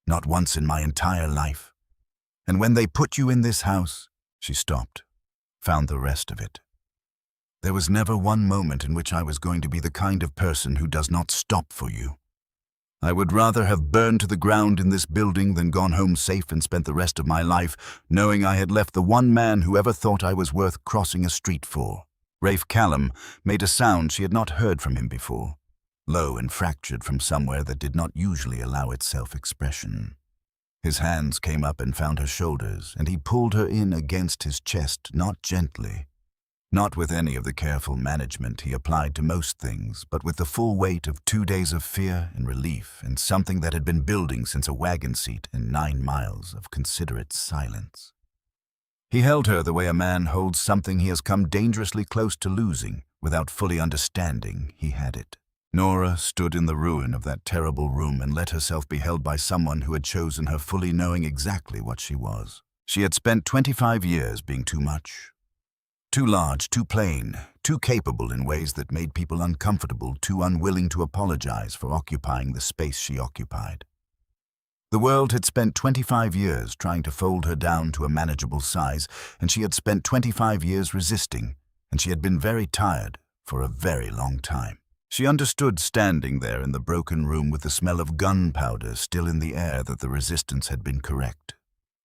Not once in my entire life. And when they put you in this house," she stopped, found the rest of it. "There was never one moment in which I was going to be the kind of person who does not stop for you. I would rather have burned to the ground in this building than gone home safe and spent the rest of my life knowing I had left the one man who ever thought I was worth crossing a street for." Rafe Callum made a sound she had not heard from him before, low and fractured from somewhere that did not usually allow itself expression. His hands came up and found her shoulders, and he pulled her in against his chest, not gently, not with any of the careful management he applied to most things, but with the full weight of 2 days of fear and relief and something that had been building since a wagon seat and 9 miles of considerate silence. He held her the way a man holds something he has come dangerously close to losing without fully understanding he had it. Nora stood in the ruin of that terrible room and let herself be held by someone who had chosen her fully knowing exactly what she was. She had spent 25 years being too much. Too large, too plain, too capable in ways that made people uncomfortable, too unwilling to apologize for occupying the space she occupied. The world had spent 25 years trying to fold her down to a manageable size, and she had spent 25 years resisting, and she had been very tired for a very long time. She understood standing there in the broken room with the smell of gunpowder still in the air that the resistance had been correct,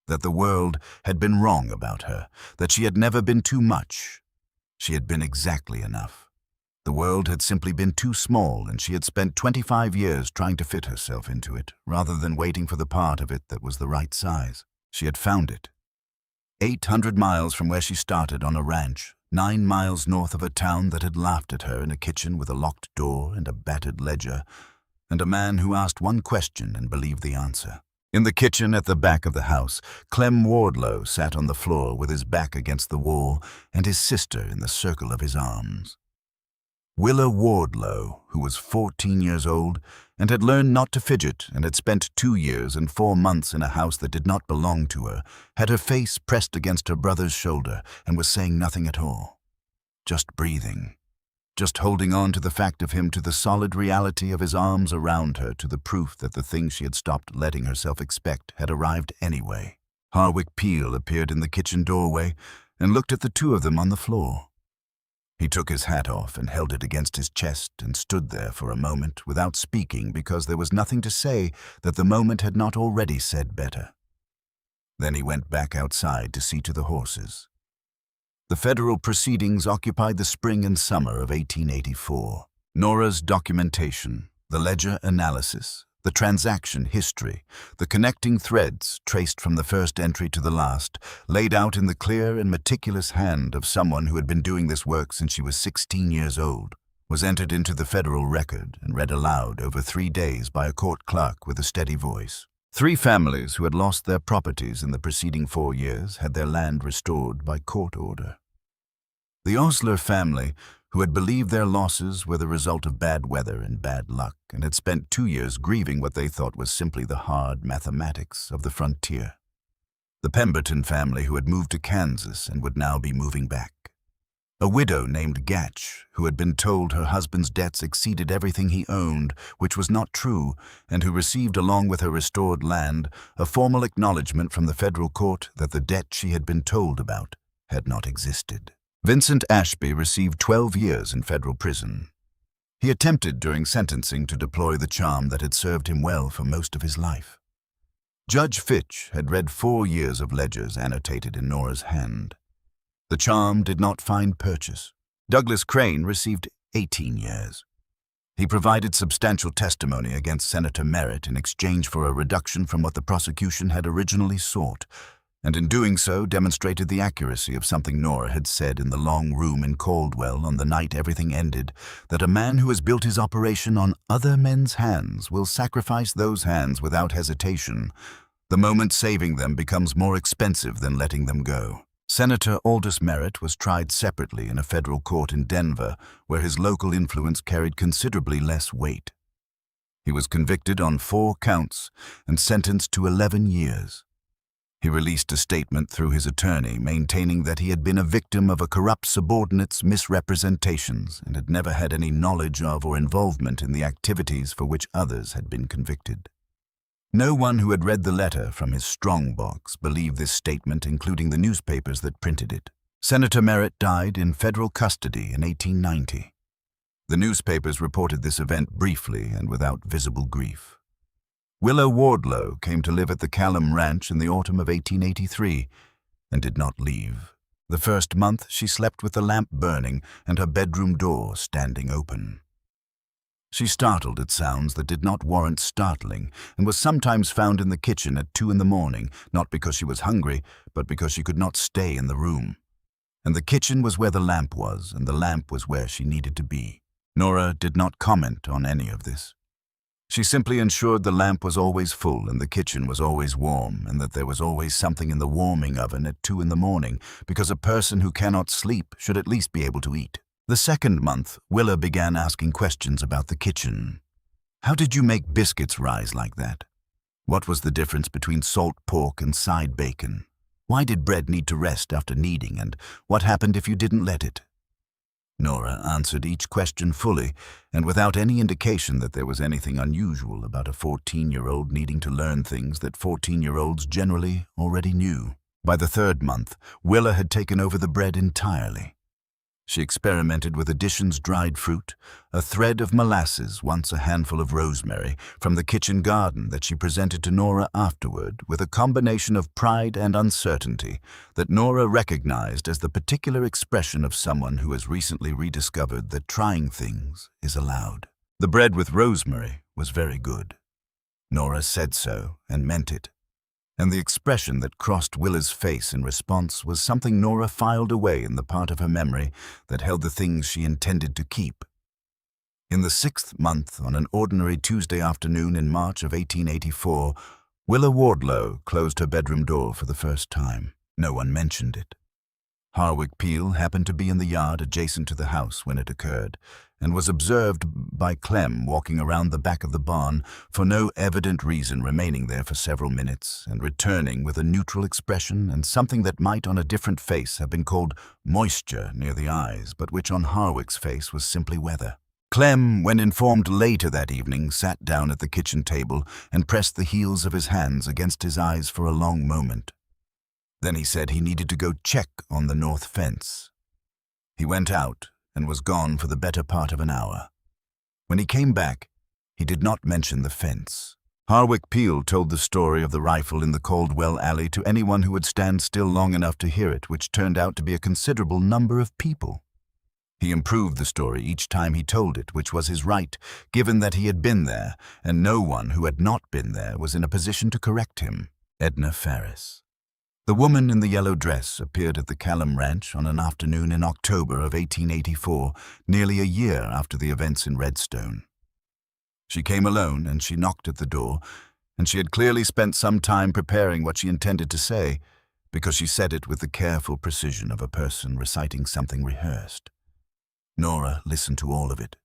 that the world had been wrong about her, that she had never been too much. She had been exactly enough. The world had simply been too small, and she had spent 25 years trying to fit herself into it, rather than waiting for the part of it that was the right size. She had found it. 800 miles from where she started on a ranch, 9 miles north of a town that had laughed at her in a kitchen with a locked door and a battered ledger, and a man who asked one question and believed the answer. In the kitchen at the back of the house, Clem Wardlow sat on the floor with his back against the wall and his sister in the circle of his arms. Willa Wardlow, who was 14 years old and had learned not to fidget and had spent 2 years and 4 months in a house that did not belong to her, had her face pressed against her brother's shoulder and was saying nothing at all. Just breathing. Just holding on to the fact of him, to the solid reality of his arms around her, to the proof that the thing she had stopped letting herself expect had arrived anyway. Harwick Peel appeared in the kitchen doorway and looked at the two of them on the floor. He took his hat off and held it against his chest and stood there for a moment without speaking because there was nothing to say that the moment had not already said better. Then he went back outside to see to the horses. The federal proceedings occupied the spring and summer of 1884. Nora's documentation, the ledger analysis, the transaction history, the connecting threads traced from the first entry to the last, laid out in the clear and meticulous hand of someone who had been doing this work since she was 16 years old, was entered into the federal record and read aloud over 3 days by a court clerk with a steady voice. 3 families who had lost their properties in the preceding 4 years had their land restored by court order. The Osler family, who had believed their losses were the result of bad weather and bad luck and had spent 2 years grieving what they thought was simply the hard mathematics of the frontier. The Pemberton family, who had moved to Kansas and would now be moving back. A widow named Gatch, who had been told her husband's debts exceeded everything he owned, which was not true, and who received, along with her restored land, a formal acknowledgment from the federal court that the debt she had been told about had not existed. Vincent Ashby received 12 years in federal prison. He attempted during sentencing to deploy the charm that had served him well for most of his life. Judge Fitch had read 4 years of ledgers annotated in Nora's hand. The charm did not find purchase. Douglas Crane received 18 years. He provided substantial testimony against Senator Merritt in exchange for a reduction from what the prosecution had originally sought, and in doing so demonstrated the accuracy of something Nora had said in the long room in Caldwell on the night everything ended, that a man who has built his operation on other men's hands will sacrifice those hands without hesitation. The moment saving them becomes more expensive than letting them go. Senator Aldous Merritt was tried separately in a federal court in Denver, where his local influence carried considerably less weight. He was convicted on 4 counts and sentenced to 11 years. He released a statement through his attorney maintaining that he had been a victim of a corrupt subordinate's misrepresentations and had never had any knowledge of or involvement in the activities for which others had been convicted. No one who had read the letter from his strongbox believed this statement, including the newspapers that printed it. Senator Merritt died in federal custody in 1890. The newspapers reported this event briefly and without visible grief. Willa Wardlow came to live at the Callum Ranch in the autumn of 1883 and did not leave. The first month she slept with the lamp burning and her bedroom door standing open. She startled at sounds that did not warrant startling and was sometimes found in the kitchen at 2 in the morning, not because she was hungry, but because she could not stay in the room. And the kitchen was where the lamp was, and the lamp was where she needed to be. Nora did not comment on any of this. She simply ensured the lamp was always full and the kitchen was always warm, and that there was always something in the warming oven at 2 in the morning, because a person who cannot sleep should at least be able to eat. The second month, Willa began asking questions about the kitchen. How did you make biscuits rise like that? What was the difference between salt pork and side bacon? Why did bread need to rest after kneading, and what happened if you didn't let it? Nora answered each question fully, and without any indication that there was anything unusual about a 14-year-old needing to learn things that 14-year-olds generally already knew. By the 3rd month, Willa had taken over the bread entirely. She experimented with additions: dried fruit, a thread of molasses, once a handful of rosemary, from the kitchen garden that she presented to Nora afterward with a combination of pride and uncertainty that Nora recognized as the particular expression of someone who has recently rediscovered that trying things is allowed. The bread with rosemary was very good. Nora said so and meant it. And the expression that crossed Willa's face in response was something Nora filed away in the part of her memory that held the things she intended to keep. In the 6th month, on an ordinary Tuesday afternoon in March of 1884, Willa Wardlow closed her bedroom door for the first time. No one mentioned it. Harwick Peel happened to be in the yard adjacent to the house when it occurred, and was observed by Clem walking around the back of the barn for no evident reason, remaining there for several minutes and returning with a neutral expression and something that might on a different face have been called moisture near the eyes, but which on Harwick's face was simply weather. Clem, when informed later that evening, sat down at the kitchen table and pressed the heels of his hands against his eyes for a long moment. Then he said he needed to go check on the north fence. He went out and was gone for the better part of an hour. When he came back, he did not mention the fence. Harwick Peel told the story of the rifle in the Caldwell alley to anyone who would stand still long enough to hear it, which turned out to be a considerable number of people. He improved the story each time he told it, which was his right, given that he had been there, and no one who had not been there was in a position to correct him. Edna Ferris. The woman in the yellow dress appeared at the Callum Ranch on an afternoon in October of 1884, nearly a year after the events in Redstone. She came alone, and she knocked at the door, and she had clearly spent some time preparing what she intended to say, because she said it with the careful precision of a person reciting something rehearsed. Nora listened to all of it,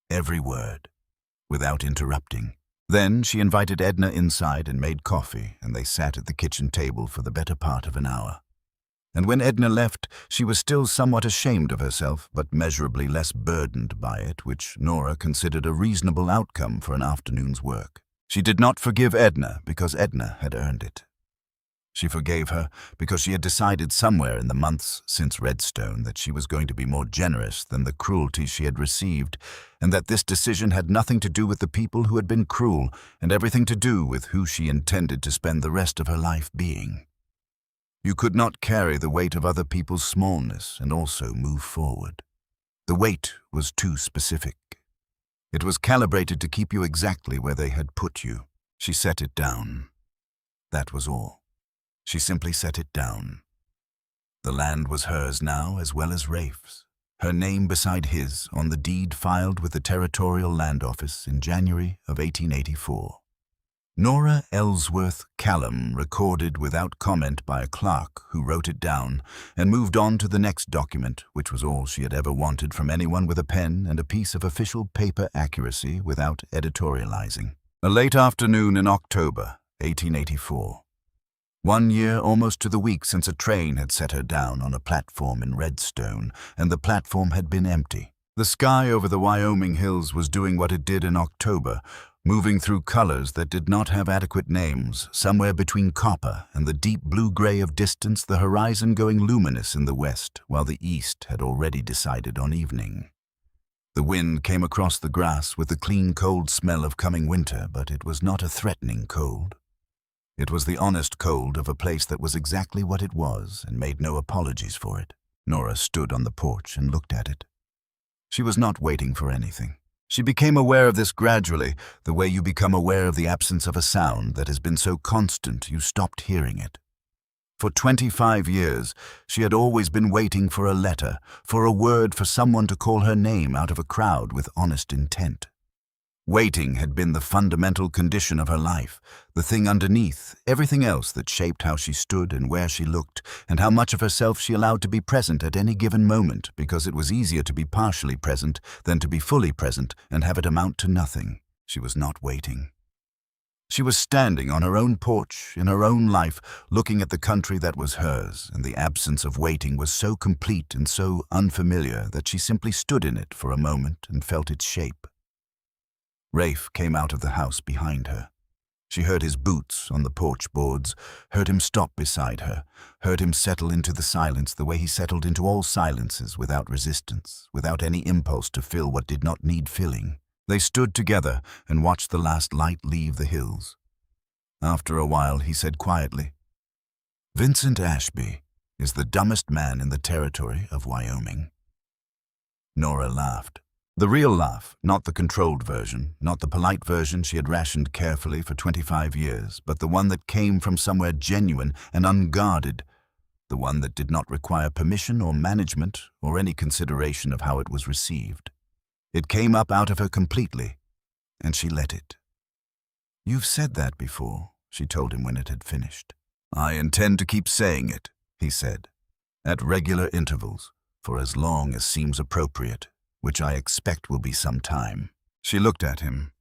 every word, without interrupting. Then she invited Edna inside and made coffee, and they sat at the kitchen table for the better part of an hour. And when Edna left, she was still somewhat ashamed of herself, but measurably less burdened by it, which Nora considered a reasonable outcome for an afternoon's work. She did not forgive Edna because Edna had earned it. She forgave her because she had decided somewhere in the months since Redstone that she was going to be more generous than the cruelty she had received, and that this decision had nothing to do with the people who had been cruel and everything to do with who she intended to spend the rest of her life being. You could not carry the weight of other people's smallness and also move forward. The weight was too specific. It was calibrated to keep you exactly where they had put you. She set it down. That was all. She simply set it down. The land was hers now as well as Rafe's, her name beside his on the deed filed with the Territorial Land Office in January of 1884. Nora Ellsworth Callum recorded without comment by a clerk who wrote it down and moved on to the next document, which was all she had ever wanted from anyone with a pen and a piece of official paper accuracy without editorializing. A late afternoon in October, 1884. 1 year almost to the week since a train had set her down on a platform in Redstone, and the platform had been empty. The sky over the Wyoming hills was doing what it did in October, moving through colors that did not have adequate names, somewhere between copper and the deep blue-gray of distance, the horizon going luminous in the west, while the east had already decided on evening. The wind came across the grass with the clean, cold smell of coming winter, but it was not a threatening cold. It was the honest cold of a place that was exactly what it was and made no apologies for it. Nora stood on the porch and looked at it. She was not waiting for anything. She became aware of this gradually, the way you become aware of the absence of a sound that has been so constant you stopped hearing it. For 25 years, she had always been waiting for a letter, for a word, for someone to call her name out of a crowd with honest intent. Waiting had been the fundamental condition of her life, the thing underneath, everything else that shaped how she stood and where she looked, and how much of herself she allowed to be present at any given moment, because it was easier to be partially present than to be fully present and have it amount to nothing. She was not waiting. She was standing on her own porch, in her own life, looking at the country that was hers, and the absence of waiting was so complete and so unfamiliar that she simply stood in it for a moment and felt its shape. Rafe came out of the house behind her. She heard his boots on the porch boards, heard him stop beside her, heard him settle into the silence the way he settled into all silences, without resistance, without any impulse to fill what did not need filling. They stood together and watched the last light leave the hills. After a while, he said quietly, "Vincent Ashby is the dumbest man in the territory of Wyoming." Nora laughed. The real laugh, not the controlled version, not the polite version she had rationed carefully for 25 years, but the one that came from somewhere genuine and unguarded, the one that did not require permission or management or any consideration of how it was received. It came up out of her completely, and she let it. "You've said that before," she told him when it had finished. "I intend to keep saying it," he said, "at regular intervals, for as long as seems appropriate, which I expect will be some time." She looked at him.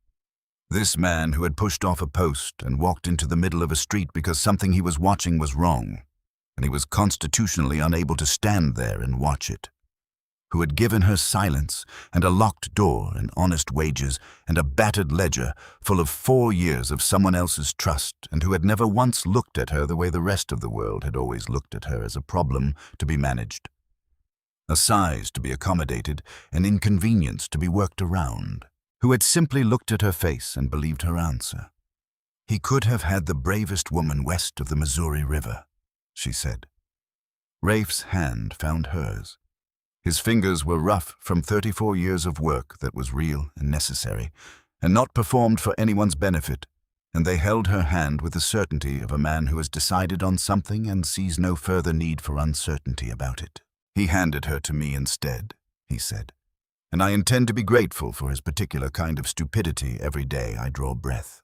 This man who had pushed off a post and walked into the middle of a street because something he was watching was wrong, and he was constitutionally unable to stand there and watch it. who had given her silence and a locked door and honest wages and a battered ledger full of 4 years of someone else's trust, and who had never once looked at her the way the rest of the world had always looked at her, as a problem to be managed, a size to be accommodated, an inconvenience to be worked around, who had simply looked at her face and believed her answer. "He could have had the bravest woman west of the Missouri River," she said. Rafe's hand found hers. His fingers were rough from 34 years of work that was real and necessary, and not performed for anyone's benefit, and they held her hand with the certainty of a man who has decided on something and sees no further need for uncertainty about it. "He handed her to me instead," he said, "and I intend to be grateful for his particular kind of stupidity every day I draw breath."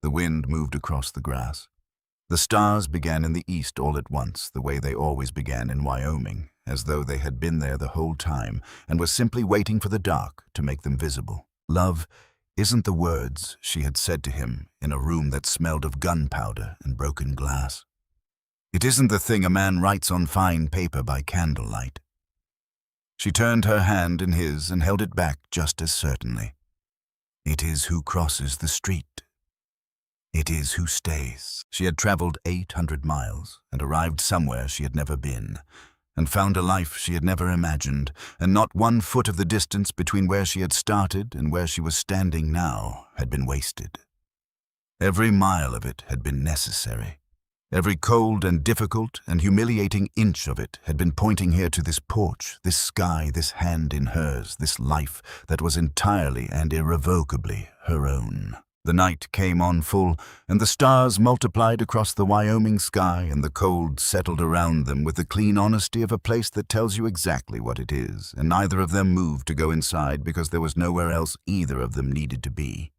The wind moved across the grass. The stars began in the east all at once, the way they always began in Wyoming, as though they had been there the whole time and were simply waiting for the dark to make them visible. "Love isn't the words," she had said to him in a room that smelled of gunpowder and broken glass. "It isn't the thing a man writes on fine paper by candlelight." She turned her hand in his and held it back just as certainly. "It is who crosses the street. It is who stays." She had traveled 800 miles and arrived somewhere she had never been, and found a life she had never imagined, and not 1 foot of the distance between where she had started and where she was standing now had been wasted. Every mile of it had been necessary. Every cold and difficult and humiliating inch of it had been pointing here to this porch, this sky, this hand in hers, this life that was entirely and irrevocably her own. The night came on full, and the stars multiplied across the Wyoming sky, and the cold settled around them with the clean honesty of a place that tells you exactly what it is, and neither of them moved to go inside because there was nowhere else either of them needed to be.